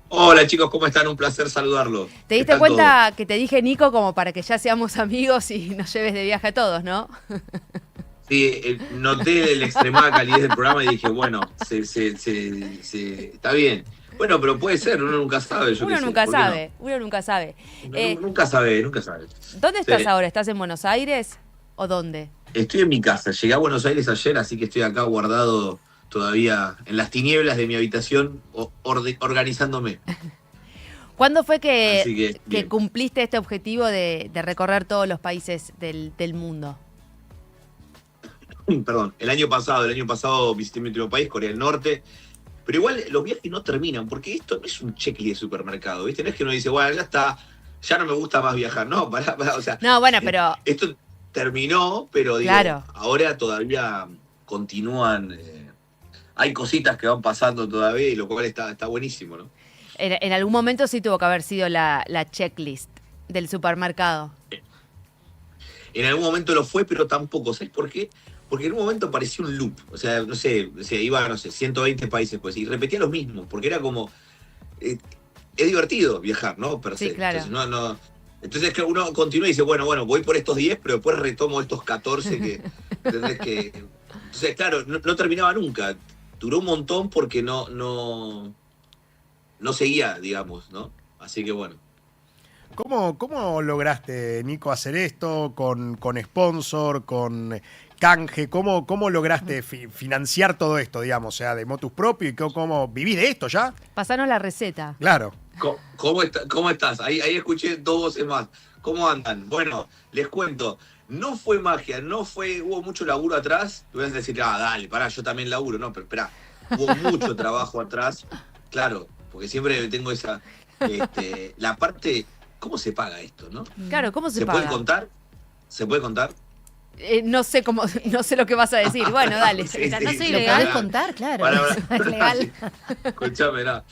Hola chicos, ¿cómo están? Un placer saludarlos. ¿Te diste cuenta que te dije Nico como para que ya seamos amigos y nos lleves de viaje a todos, no? Sí, noté la extremada calidez del programa y dije, bueno, está bien. Bueno, pero puede ser, uno nunca sabe. Uno nunca sabe, uno nunca sabe. Nunca sabe. ¿Dónde estás Sí. ahora? ¿Estás en Buenos Aires o dónde? Estoy en mi casa, llegué a Buenos Aires ayer, así que estoy acá guardado todavía en las tinieblas de mi habitación, organizándome. ¿Cuándo fue Así que bien. cumpliste este objetivo de recorrer todos los países del mundo? Perdón, el año pasado visité mi último país, Corea del Norte, pero igual los viajes no terminan, porque esto no es un checklist de supermercado, ¿viste? No es que uno dice, bueno, ya está, ya no me gusta más viajar, no, pará, o sea... No, bueno, pero... Esto terminó, pero digo, Claro. ahora todavía continúan, hay cositas que van pasando todavía, y lo cual está buenísimo, ¿no? En algún momento sí tuvo que haber sido la checklist del supermercado. En algún momento lo fue, pero tampoco, ¿sabes por qué? Porque en un momento parecía un loop, o sea, no sé, iba, 120 países, pues, y repetía lo mismo, porque era como, es divertido viajar, ¿no? Per se. Sí, claro. Entonces, entonces que uno continúa y dice, bueno, voy por estos 10, pero después retomo estos 14 que, ¿entendés? Entonces, claro, no terminaba nunca, duró un montón porque no seguía, digamos, ¿no? Así que bueno. ¿Cómo lograste, Nico, hacer esto con sponsor, con canje? ¿Cómo lograste financiar todo esto, digamos? O sea, de motus propio y cómo vivís de esto ya. Pasanos la receta. Claro. ¿Cómo estás? Ahí escuché 2 voces más. ¿Cómo andan? Bueno, les cuento. No fue magia, hubo mucho laburo atrás. Tú vas a decir, dale, pará, yo también laburo. No, pero esperá, hubo mucho trabajo atrás. Claro, porque siempre tengo esa... la parte... ¿Cómo se paga esto, no? Claro, ¿cómo se paga? ¿Se puede contar? ¿Se puede contar? No sé lo que vas a decir. Bueno, dale. Sí, no sí, soy sí, Lo legal. podés contar, claro. Es legal. Escuchame, nada.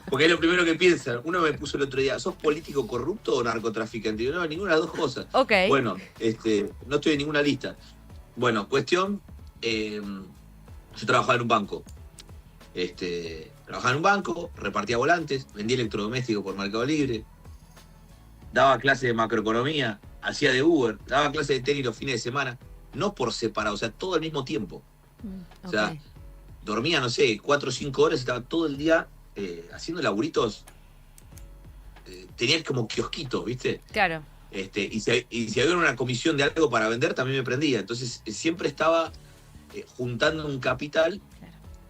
Porque es lo primero que piensan. Uno me puso el otro día, ¿sos político corrupto o narcotraficante? Y yo, no, ninguna de las dos cosas. Ok. Bueno, no estoy en ninguna lista. Bueno, cuestión, yo trabajaba en un banco. Trabajaba en un banco, repartía volantes, vendía electrodomésticos por Mercado Libre, daba clases de macroeconomía, hacía de Uber, daba clases de tenis los fines de semana, no por separado, o sea, todo al mismo tiempo. O sea, dormía, no sé, 4 o 5 horas y estaba todo el día haciendo laburitos. Tenía como kiosquitos, ¿viste? Claro. Y si había una comisión de algo para vender, también me prendía. Entonces, siempre estaba juntando un capital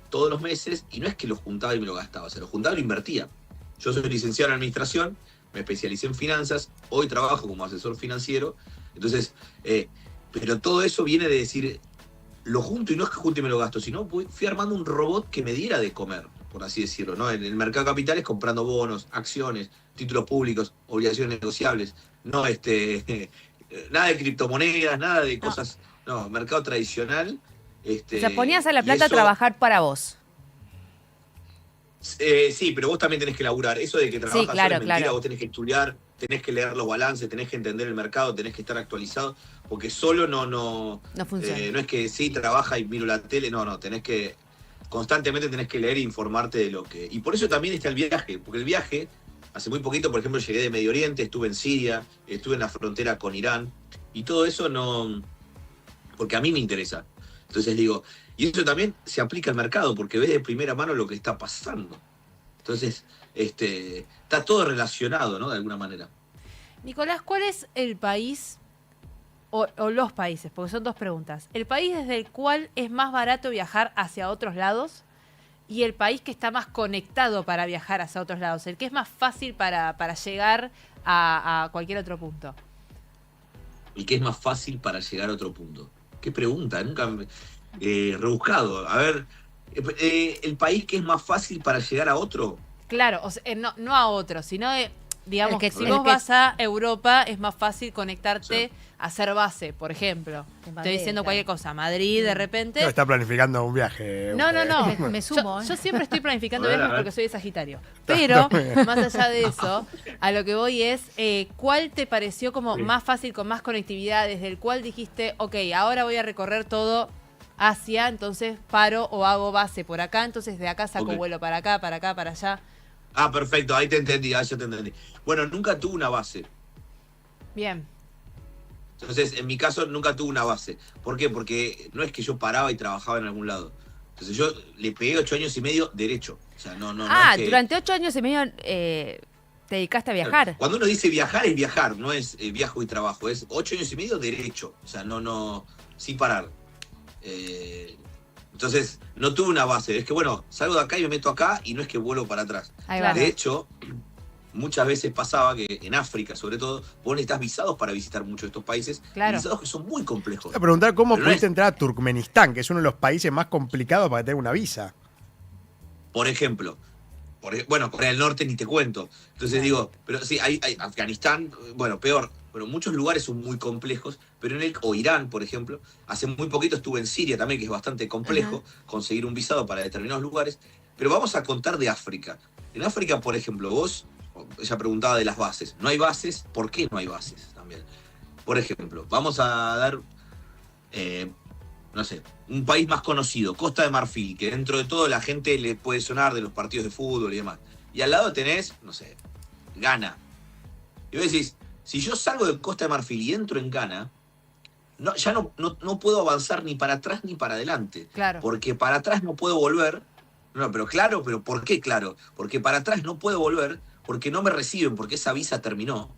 todos los meses, y no es que lo juntaba y me lo gastaba, o sea, lo juntaba y lo invertía. Yo soy licenciado en administración, me especialicé en finanzas, hoy trabajo como asesor financiero, entonces, pero todo eso viene de decir, lo junto, y no es que junto y me lo gasto, sino fui armando un robot que me diera de comer, por así decirlo, ¿no? En el mercado de capitales comprando bonos, acciones, títulos públicos, obligaciones negociables, no nada de criptomonedas, nada de cosas, no, mercado tradicional. O sea, ponías a La Plata a eso, trabajar para vos. sí, pero vos también tenés que laburar. Eso de que trabajas claro, solo es mentira, claro. vos tenés que estudiar, tenés que leer los balances, tenés que entender el mercado, tenés que estar actualizado, porque solo no funciona. No es que sí, trabaja y miro la tele, no, constantemente tenés que leer e informarte de lo que... Y por eso también está el viaje, porque el viaje, hace muy poquito, por ejemplo, llegué de Medio Oriente, estuve en Siria, estuve en la frontera con Irán, y todo eso no... porque a mí me interesa. Entonces digo, y eso también se aplica al mercado, porque ves de primera mano lo que está pasando. Entonces, está todo relacionado, ¿no? De alguna manera. Nicolás, ¿cuál es el país o los países? Porque son 2 preguntas. El país desde el cual es más barato viajar hacia otros lados y el país que está más conectado para viajar hacia otros lados. El que es más fácil para llegar a cualquier otro punto. ¿Y qué es más fácil para llegar a otro punto? ¿Qué pregunta? Nunca rebuscado. A ver, el país que es más fácil para llegar a otro. Claro, o sea, no a otro, sino digamos que si el vos que- vas a Europa es más fácil conectarte a hacer base, por ejemplo. Madrid, Estoy diciendo claro. cualquier cosa. Madrid, de repente. No, está planificando un viaje. No. Me sumo, Yo siempre estoy planificando A ver, viajes a ver. porque soy de Sagitario. Pero, bien. más allá de eso, a lo que voy es, ¿cuál te pareció como más fácil, con más conectividad, desde el cual dijiste, ok, ahora voy a recorrer todo Asia, entonces paro o hago base por acá, entonces de acá saco Ok. vuelo para acá, para acá, para allá? Ah, perfecto, ahí te entendí, ya te entendí. Bueno, nunca tuve una base. Bien. Entonces, en mi caso, nunca tuve una base. ¿Por qué? Porque no es que yo paraba y trabajaba en algún lado. Entonces, yo le pegué 8 años y medio derecho. O sea, no es que... durante 8 años y medio te dedicaste a viajar. Cuando uno dice viajar, es viajar, no es viajo y trabajo. Es 8 años y medio derecho. O sea, sin parar. Entonces, no tuve una base. Es que, bueno, salgo de acá y me meto acá y no es que vuelo para atrás. De hecho, muchas veces pasaba que en África, sobre todo, vos necesitas visados para visitar muchos de estos países. Claro. Visados que son muy complejos. Voy a preguntar cómo Pero no pudiste es- entrar a Turkmenistán, que es uno de los países más complicados para tener una visa. Por ejemplo, bueno, Corea del Norte ni te cuento. Entonces digo, pero sí, hay Afganistán, bueno, peor. Pero muchos lugares son muy complejos, pero o Irán, por ejemplo, hace muy poquito estuve en Siria también, que es bastante complejo conseguir un visado para determinados lugares. Pero vamos a contar de África. En África, por ejemplo, ella preguntaba de las bases. No hay bases, ¿por qué no hay bases también? Por ejemplo, vamos a dar, no sé, un país más conocido, Costa de Marfil, que dentro de todo la gente le puede sonar de los partidos de fútbol y demás. Y al lado tenés, no sé, Ghana. Y vos decís, si yo salgo de Costa de Marfil y entro en Ghana, ya no puedo avanzar ni para atrás ni para adelante. Claro. Porque para atrás no puedo volver. No, pero claro, pero ¿por qué claro? Porque para atrás no puedo volver porque no me reciben, porque esa visa terminó.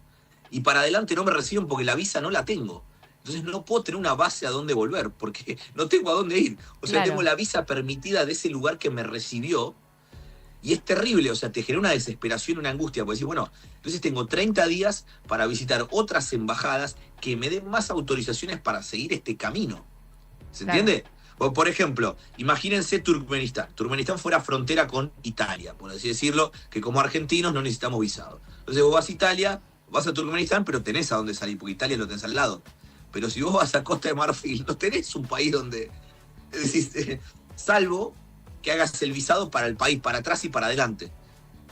Y para adelante no me reciben porque la visa no la tengo. Entonces no puedo tener una base a dónde volver, porque no tengo a dónde ir. O sea, Claro. tengo la visa permitida de ese lugar que me recibió. Y es terrible, o sea, te genera una desesperación, una angustia, porque decís, bueno, entonces tengo 30 días para visitar otras embajadas que me den más autorizaciones para seguir este camino. ¿Se Claro. entiende? Por ejemplo, imagínense Turkmenistán. Turkmenistán fuera frontera con Italia, por así decirlo, que como argentinos no necesitamos visado. Entonces vos vas a Italia, vas a Turkmenistán, pero tenés a dónde salir, porque Italia lo tenés al lado. Pero si vos vas a Costa de Marfil, no tenés un país donde... decís, salvo que hagas el visado para el país, para atrás y para adelante.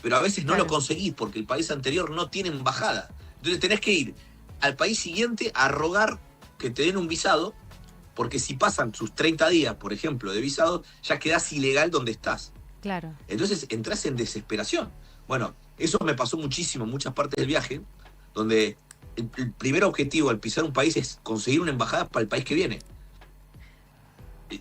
Pero a veces no Claro. lo conseguís porque el país anterior no tiene embajada. Entonces tenés que ir al país siguiente a rogar que te den un visado, porque si pasan sus 30 días, por ejemplo, de visado, ya quedás ilegal donde estás. Claro. Entonces entras en desesperación. Bueno, eso me pasó muchísimo en muchas partes del viaje, donde el primer objetivo al pisar un país es conseguir una embajada para el país que viene.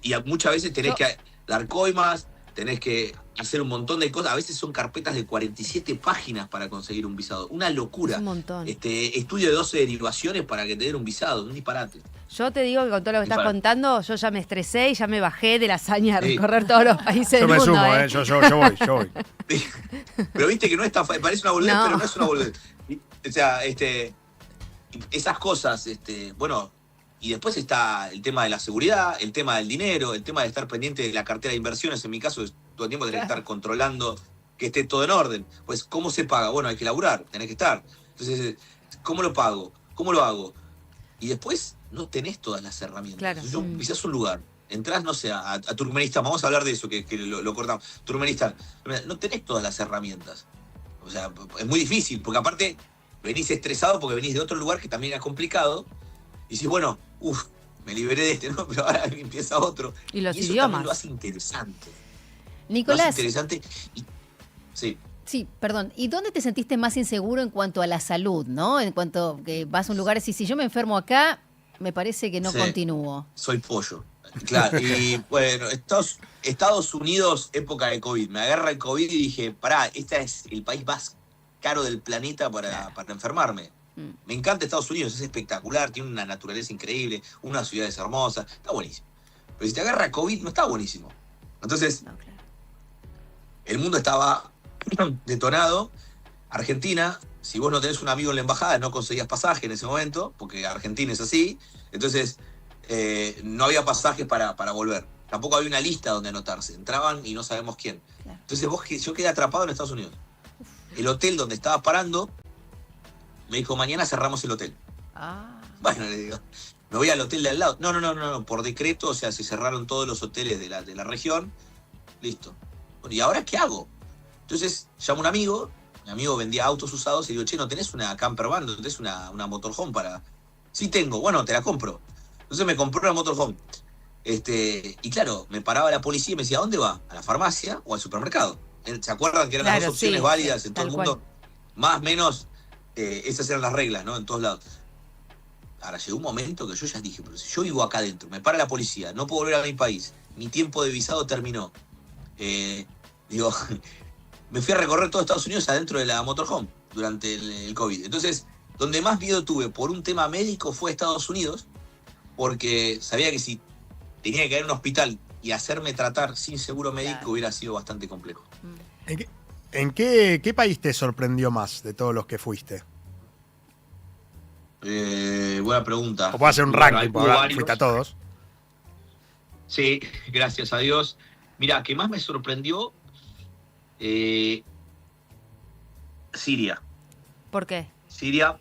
Y muchas veces tenés que dar coimas, tenés que hacer un montón de cosas. A veces son carpetas de 47 páginas para conseguir un visado. Una locura. Es un montón. Estudio de 12 derivaciones para que te den un visado. Un disparate. Yo te digo que con todo lo que estás Disparate. contando, yo ya me estresé y ya me bajé de la hazaña de Sí. recorrer todos los países Yo del me mundo. sumo, yo voy. Pero viste que no está parece una boludez, No. pero no es una boludez. O sea, esas cosas, bueno, y después está el tema de la seguridad, el tema del dinero, el tema de estar pendiente de la cartera de inversiones. En mi caso, todo el tiempo tenés que estar controlando que esté todo en orden. Pues, ¿cómo se paga? Bueno, hay que laburar, tenés que estar. Entonces, ¿cómo lo pago? ¿Cómo lo hago? Y después no tenés todas las herramientas. Claro. Entonces, visás un lugar, entrás, no sé, a Turkmenistán, vamos a hablar de eso, que lo cortamos. Turkmenistán, no tenés todas las herramientas. O sea, es muy difícil, porque aparte venís estresado porque venís de otro lugar que también es complicado. Y decís, bueno, me liberé de este, ¿no? Pero ahora empieza otro. Y los eso idiomas. también lo hace interesante. Lo Nicolás, hace interesante. Sí. sí, perdón. ¿Y dónde te sentiste más inseguro en cuanto a la salud, no? En cuanto que vas a un lugar y si yo me enfermo acá, me parece que no Sí. continúo. Soy pollo. Claro, y bueno, Estados Unidos, época de COVID. Me agarra el COVID y dije, pará, este es el país más caro del planeta para enfermarme. Me encanta Estados Unidos, es espectacular, tiene una naturaleza increíble, unas ciudades hermosas, está buenísimo. Pero si te agarra COVID, no está buenísimo. Entonces, el mundo estaba detonado. Argentina, si vos no tenés un amigo en la embajada, no conseguías pasaje en ese momento, porque Argentina es así. Entonces, no había pasajes para volver. Tampoco había una lista donde anotarse. Entraban y no sabemos quién. Entonces yo quedé atrapado en Estados Unidos. El hotel donde estaba parando me dijo, mañana cerramos el hotel. Bueno, le digo, me voy al hotel de al lado. No, por decreto, o sea, se cerraron todos los hoteles de la región. Listo. Bueno, ¿y ahora qué hago? Entonces llamo a un amigo, mi amigo vendía autos usados y digo, che, ¿no tenés una camper van? ¿No tenés una motorhome para...? Sí tengo, bueno, te la compro. Entonces me compró una motorhome. Y claro, me paraba la policía y me decía, ¿a dónde va? ¿A la farmacia o al supermercado? ¿Se acuerdan que eran las dos opciones válidas en todo el mundo? Más o menos, esas eran las reglas, ¿no? En todos lados. Ahora, llegó un momento que yo ya dije, pero si yo vivo acá adentro, me para la policía, no puedo volver a mi país, mi tiempo de visado terminó. Me fui a recorrer todo Estados Unidos adentro de la motorhome durante el COVID. Entonces, donde más miedo tuve por un tema médico fue Estados Unidos, porque sabía que si tenía que caer en un hospital y hacerme tratar sin seguro médico hubiera sido bastante complejo. ¿En qué país te sorprendió más de todos los que fuiste? Buena pregunta. O puedo hacer un ranking, porque fuiste a todos. Sí, gracias a Dios. Mira, que más me sorprendió Siria. ¿Por qué? Siria,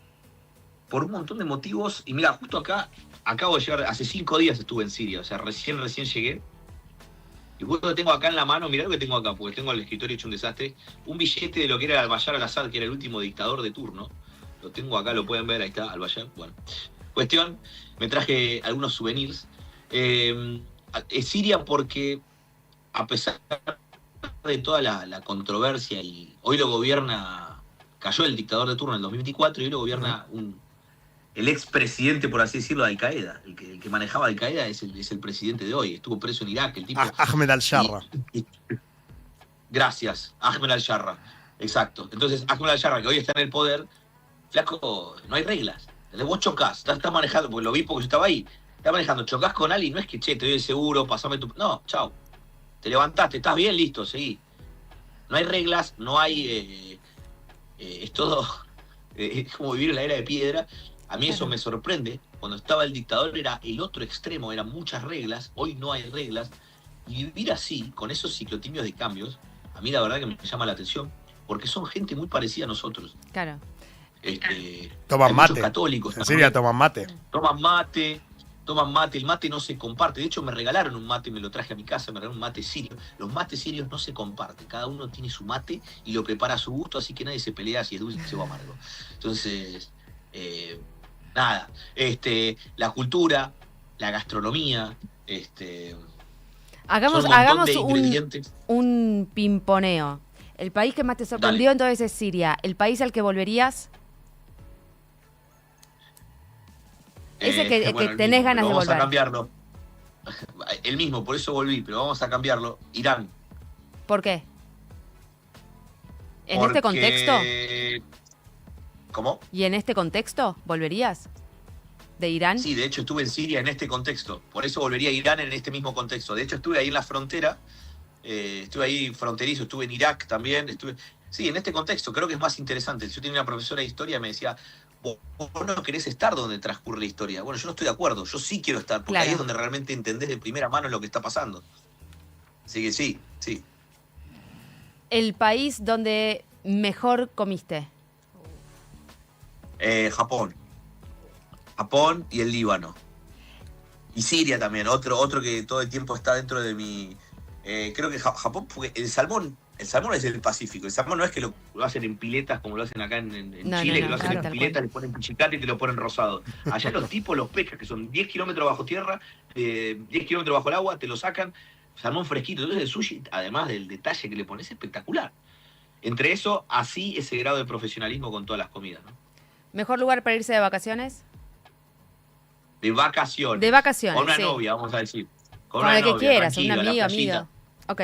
por un montón de motivos. Y mira, justo acá, acabo de llegar, hace 5 días estuve en Siria, o sea, recién llegué. Y justo tengo acá en la mano, mirá lo que tengo acá, porque tengo el escritorio hecho un desastre, un billete de lo que era al-Bashar al-Assad, que era el último dictador de turno. Lo tengo acá, lo pueden ver, ahí está, al-Bashar. Bueno, cuestión, me traje algunos souvenirs. Siria porque, a pesar de toda la controversia, y hoy lo gobierna, cayó el dictador de turno en el 2024, y hoy lo gobierna el expresidente, por así decirlo, de Al-Qaeda. El que manejaba Al-Qaeda es el presidente de hoy. Estuvo preso en Irak, el tipo. Ahmed al-Sharra. Gracias, Ahmed al-Sharra. Exacto. Entonces, Ahmed al-Sharra, que hoy está en el poder, flaco, no hay reglas. Vos chocás, estás manejando, porque lo vi porque yo estaba ahí. Estás manejando, chocás con alguien, no es que, che, te doy el seguro, pasame tu... No, chao. Te levantaste, estás bien, listo, seguí. No hay reglas, no hay... es todo... es como vivir en la era de piedra. A mí eso me sorprende. Cuando estaba el dictador era el otro extremo, eran muchas reglas. Hoy no hay reglas. Y vivir así, con esos ciclotimios de cambios, a mí la verdad que me llama la atención, porque son gente muy parecida a nosotros. Claro. Toman mate. Católicos. En Siria toman mate. Toman mate, el mate no se comparte. De hecho, me regalaron un mate, me lo traje a mi casa, me regalaron un mate sirio. Los mates sirios no se comparten, cada uno tiene su mate y lo prepara a su gusto, así que nadie se pelea si es dulce o amargo. Entonces, nada, la cultura, la gastronomía, hagamos un pimponeo. El país que más te sorprendió entonces es Siria. ¿El país al que volverías? Ese que tenés ganas de volver. Vamos a cambiarlo. El mismo, por eso volví, pero vamos a cambiarlo. Irán. ¿Por qué? ¿En este contexto? ¿Cómo? ¿Y en este contexto volverías? ¿De Irán? Sí, de hecho estuve en Siria en este contexto. Por eso volvería a Irán en este mismo contexto. De hecho estuve ahí en la frontera. Estuve ahí fronterizo, estuve en Irak también. Sí, en este contexto creo que es más interesante. Yo tenía una profesora de historia y me decía, vos no querés estar donde transcurre la historia. Bueno, yo no estoy de acuerdo, yo sí quiero estar, porque ahí es donde realmente entendés de primera mano lo que está pasando. Así que sí. ¿El país donde mejor comiste? Japón. Japón y el Líbano. Y Siria también, otro que todo el tiempo está dentro de mi... creo que Japón, porque el salmón es del Pacífico. El salmón no es que lo hacen en piletas como lo hacen acá en Chile, que lo hacen en piletas, le ponen pichicate y te lo ponen rosado. Allá los tipos los pescan, que son 10 kilómetros bajo tierra, 10 kilómetros bajo el agua, te lo sacan, salmón fresquito. Entonces el sushi, además del detalle que le pones, es espectacular. Entre eso, así ese grado de profesionalismo con todas las comidas, ¿no? ¿Mejor lugar para irse de vacaciones? De vacaciones. De vacaciones, con una sí. novia, vamos a decir. Con el que quieras, un amigo. Ok.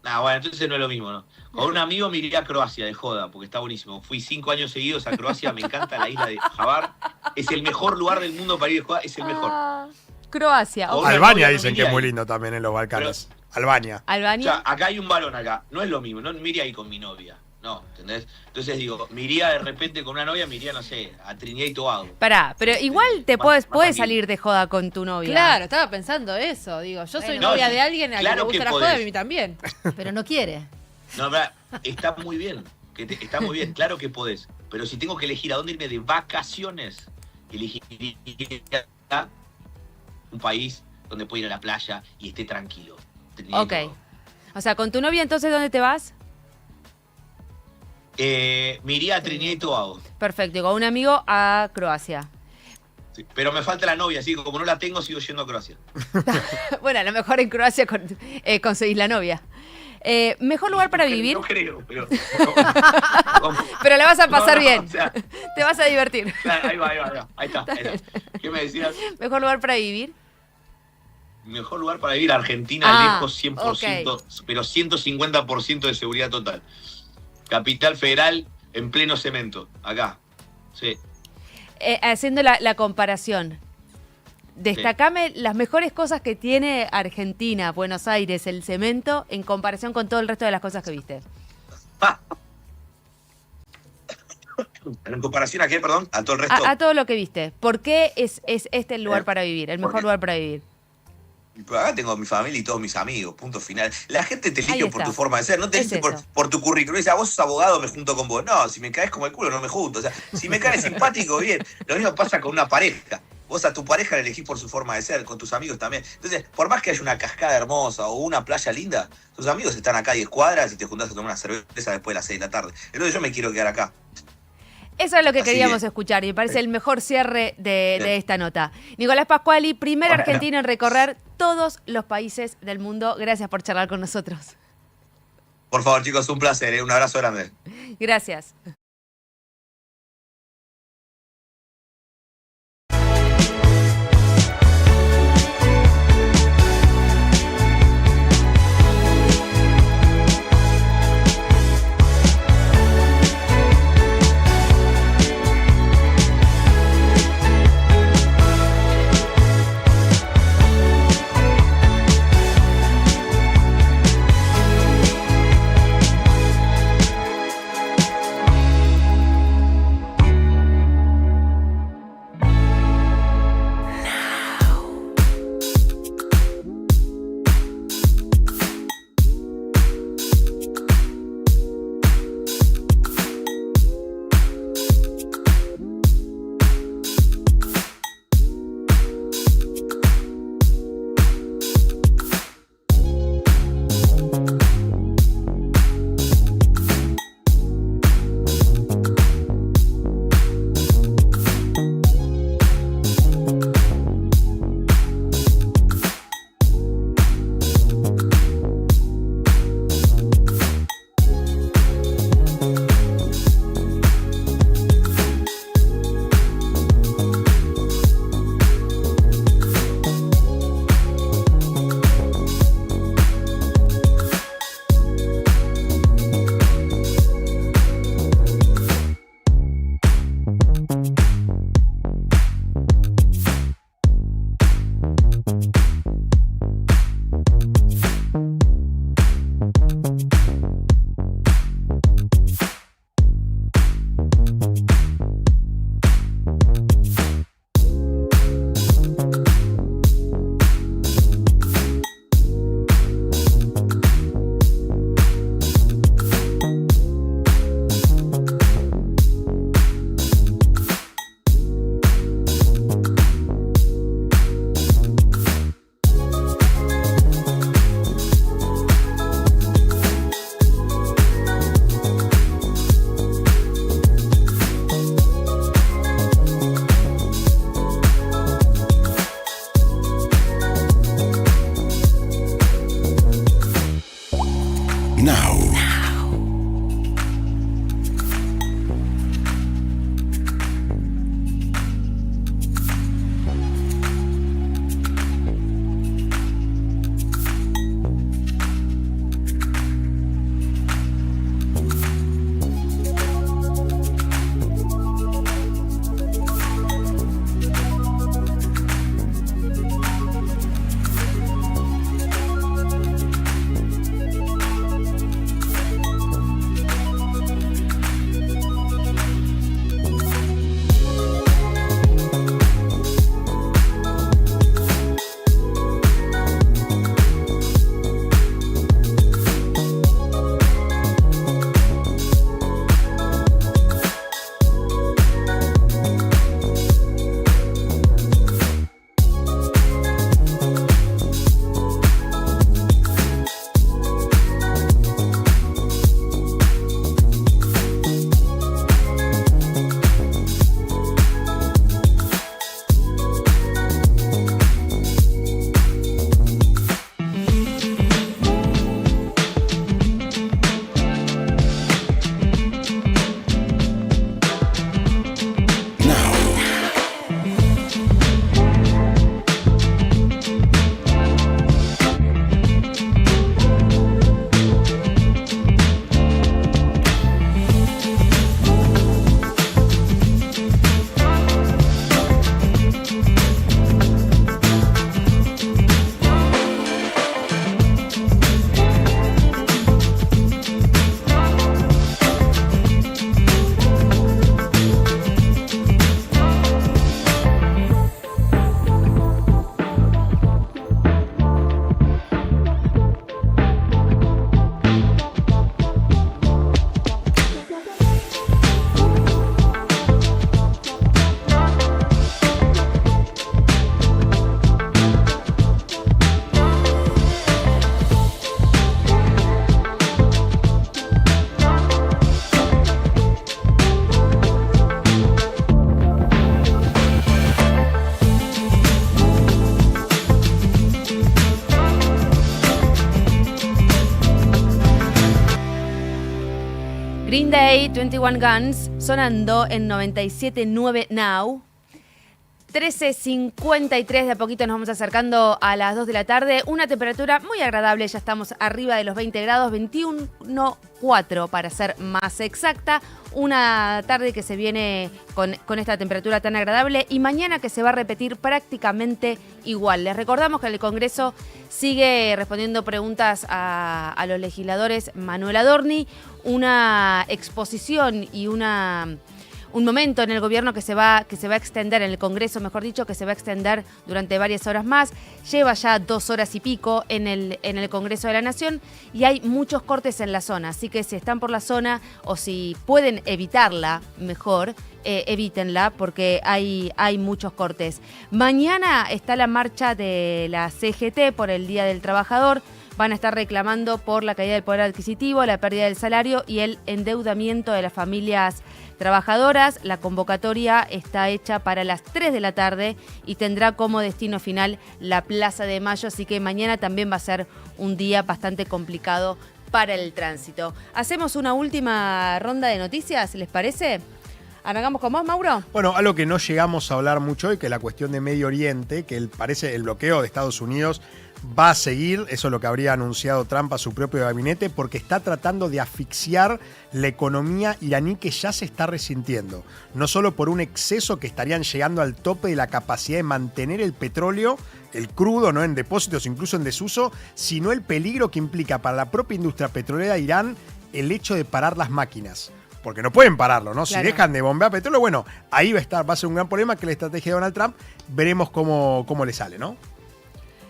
Bueno, entonces no es lo mismo, ¿no? Con un amigo me iría a Croacia de joda, porque está buenísimo. Fui 5 años seguidos a Croacia, me encanta la isla de Hvar. Es el mejor lugar del mundo para ir de joda, es el mejor. Croacia. Albania dicen que es muy lindo también en los Balcanes. Albania. O sea, acá hay un varón acá, no es lo mismo, no me iría ahí con mi novia. No, ¿entendés? Entonces digo, me iría de repente con una novia, me iría, no sé, a Trinidad y Tobago. Pará, pero igual te puedes salir de joda con tu novia. Claro, estaba pensando eso. Digo, yo soy novia de alguien a quien le gusta la joda, a mí también. Pero no quiere. No, está muy bien. Está muy bien, claro que podés. Pero si tengo que elegir a dónde irme de vacaciones, elegiría un país donde pueda ir a la playa y esté tranquilo. Ok. O sea, con tu novia, entonces, ¿dónde te vas? Me iría a Trinidad y Tobago. Perfecto, y con un amigo a Croacia. Sí, pero me falta la novia, así que como no la tengo, sigo yendo a Croacia. Bueno, a lo mejor en Croacia conseguís la novia. ¿Mejor lugar para vivir? No creo, pero... Pero la vas a pasar bien. O sea, Te vas a divertir. Claro, ahí va. Ahí está. ¿Qué me decías? ¿Mejor lugar para vivir? Mejor lugar para vivir, Argentina, lejos 100%, okay. Pero 150% de seguridad total. Capital Federal en pleno cemento, acá. Sí. Haciendo la comparación, destacame las mejores cosas que tiene Argentina, Buenos Aires, el cemento, en comparación con todo el resto de las cosas que viste. ¿En comparación a qué, perdón? ¿A todo el resto? A todo lo que viste. ¿Por qué es este el lugar para vivir, el mejor lugar para vivir? Acá tengo mi familia y todos mis amigos, punto final. La gente te Ahí elige está. por tu forma de ser, no te Es elige eso. por tu currículum. Dice, vos sos abogado, me junto con vos. No, si me caes como el culo, no me junto. O sea, si me caes simpático, bien. Lo mismo pasa con una pareja. Vos a tu pareja la elegís por su forma de ser, con tus amigos también. Entonces, por más que haya una cascada hermosa o una playa linda, tus amigos están acá a 10 cuadras y te juntás a tomar una cerveza después de las 6 de la tarde. Entonces yo me quiero quedar acá. Eso es lo que Así queríamos bien. escuchar y me parece el mejor cierre de esta nota. Nicolás Pascuali, primer argentino en recorrer todos los países del mundo. Gracias por charlar con nosotros. Por favor, chicos, un placer, un abrazo grande. Gracias. 21 Guns sonando en 97.9 Now. 13:53, de a poquito nos vamos acercando a las 2 de la tarde. Una temperatura muy agradable, ya estamos arriba de los 20 grados, 21,4 para ser más exacta. Una tarde que se viene con esta temperatura tan agradable y mañana que se va a repetir prácticamente igual. Les recordamos que el Congreso sigue respondiendo preguntas a los legisladores. Manuel Adorni, una exposición y un momento en el gobierno que se va a extender, en el Congreso, mejor dicho, que se va a extender durante varias horas más. Lleva ya 2 horas y pico en el Congreso de la Nación y hay muchos cortes en la zona. Así que si están por la zona o si pueden evitarla, mejor, evítenla porque hay muchos cortes. Mañana está la marcha de la CGT por el Día del Trabajador. Van a estar reclamando por la caída del poder adquisitivo, la pérdida del salario y el endeudamiento de las familias trabajadoras. La convocatoria está hecha para las 3 de la tarde y tendrá como destino final la Plaza de Mayo, así que mañana también va a ser un día bastante complicado para el tránsito. Hacemos una última ronda de noticias, ¿les parece? ¿Arrancamos con vos, Mauro? Bueno, algo que no llegamos a hablar mucho hoy, que es la cuestión de Medio Oriente, que parece el bloqueo de Estados Unidos va a seguir, eso es lo que habría anunciado Trump a su propio gabinete, porque está tratando de asfixiar la economía iraní que ya se está resintiendo. No solo por un exceso que estarían llegando al tope de la capacidad de mantener el petróleo, el crudo, ¿no?, en depósitos, incluso en desuso, sino el peligro que implica para la propia industria petrolera de Irán el hecho de parar las máquinas. Porque no pueden pararlo, ¿no? Claro. Si dejan de bombear petróleo, bueno, ahí va a ser un gran problema, que la estrategia de Donald Trump, veremos cómo le sale, ¿no?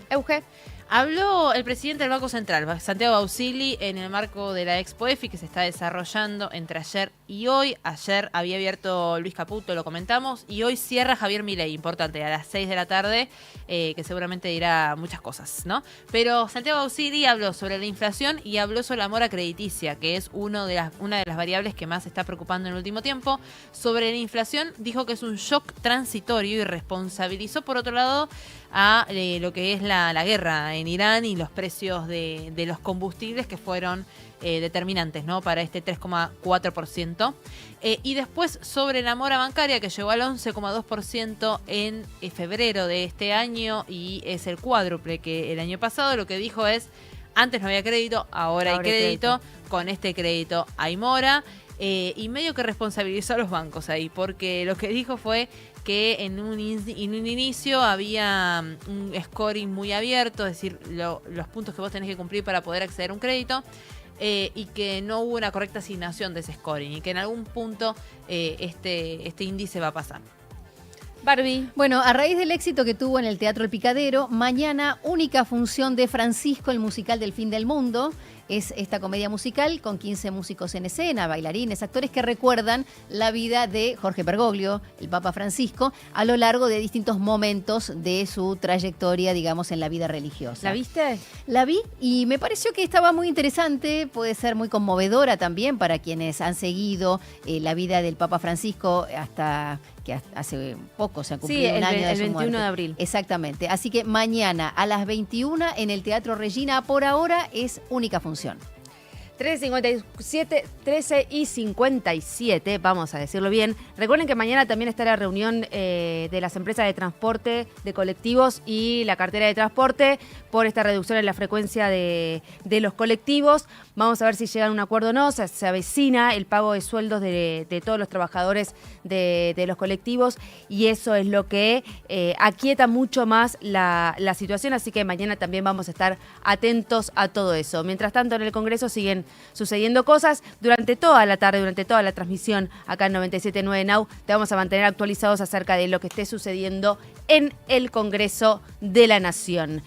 Euge. Habló el presidente del Banco Central, Santiago Bausili, en el marco de la Expo EFI que se está desarrollando entre ayer y hoy. Ayer había abierto Luis Caputo, lo comentamos, y hoy cierra Javier Milei, importante, a las 6 de la tarde, que seguramente dirá muchas cosas, ¿no? Pero Santiago Bausili habló sobre la inflación y habló sobre la mora crediticia, que es una de las variables que más se está preocupando en el último tiempo. Sobre la inflación dijo que es un shock transitorio y responsabilizó, por otro lado, a lo que es la guerra en Irán y los precios de los combustibles que fueron determinantes, ¿no?, para este 3,4%. Y después sobre la mora bancaria, que llegó al 11,2% en febrero de este año y es el cuádruple que el año pasado. Lo que dijo es, antes no había crédito, ahora hay crédito, con este crédito hay mora. Y medio que responsabilizó a los bancos ahí, porque lo que dijo fue que en un inicio había un scoring muy abierto, es decir, los puntos que vos tenés que cumplir para poder acceder a un crédito, y que no hubo una correcta asignación de ese scoring y que en algún punto este índice va a pasar. Barbie. Bueno, a raíz del éxito que tuvo en el Teatro El Picadero, mañana única función de Francisco, el musical del fin del mundo. Es esta comedia musical con 15 músicos en escena, bailarines, actores que recuerdan la vida de Jorge Bergoglio, el Papa Francisco, a lo largo de distintos momentos de su trayectoria, digamos, en la vida religiosa. ¿La viste? La vi y me pareció que estaba muy interesante, puede ser muy conmovedora también para quienes han seguido la vida del Papa Francisco hasta que hace poco se ha cumplido un año de su muerte. El 21 de abril. Exactamente. Así que mañana a las 21 en el Teatro Regina, por ahora es única función. 13:57, vamos a decirlo bien. Recuerden que mañana también está la reunión de las empresas de transporte, de colectivos y la cartera de transporte por esta reducción en la frecuencia de los colectivos. Vamos a ver si llegan a un acuerdo o no. Se avecina el pago de sueldos de todos los trabajadores de los colectivos y eso es lo que aquieta mucho más la situación. Así que mañana también vamos a estar atentos a todo eso. Mientras tanto, en el Congreso siguen sucediendo cosas. Durante toda la tarde, durante toda la transmisión acá en 97.9 Now, te vamos a mantener actualizados acerca de lo que esté sucediendo en el Congreso de la Nación.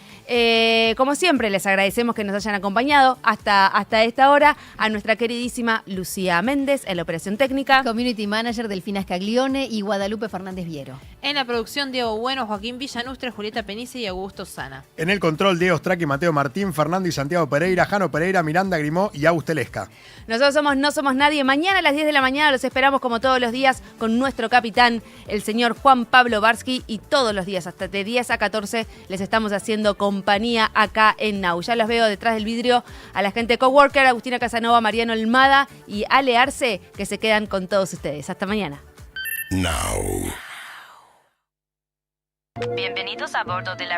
Como siempre, les agradecemos que nos hayan acompañado hasta esta hora. A nuestra queridísima Lucía Méndez en la operación técnica. Community Manager Delfina Scaglione y Guadalupe Fernández Viero. En la producción, Diego Bueno, Joaquín Villanustre, Julieta Penice y Augusto Sana. En el control, Diego Straki, Mateo Martín, Fernando y Santiago Pereira, Jano Pereira, Miranda Grimó y Agus Telesca. Nosotros somos No Somos Nadie. Mañana a las 10 de la mañana los esperamos como todos los días con nuestro capitán, el señor Juan Pablo Barsky, y todos los días, hasta de 10 a 14, les estamos haciendo compañía acá en Now. Ya los veo detrás del vidrio a la gente Coworker, Agustina Casanova, Mariano Almada y Ale Arce, que se quedan con todos ustedes. Hasta mañana. Now. Bienvenidos a bordo de la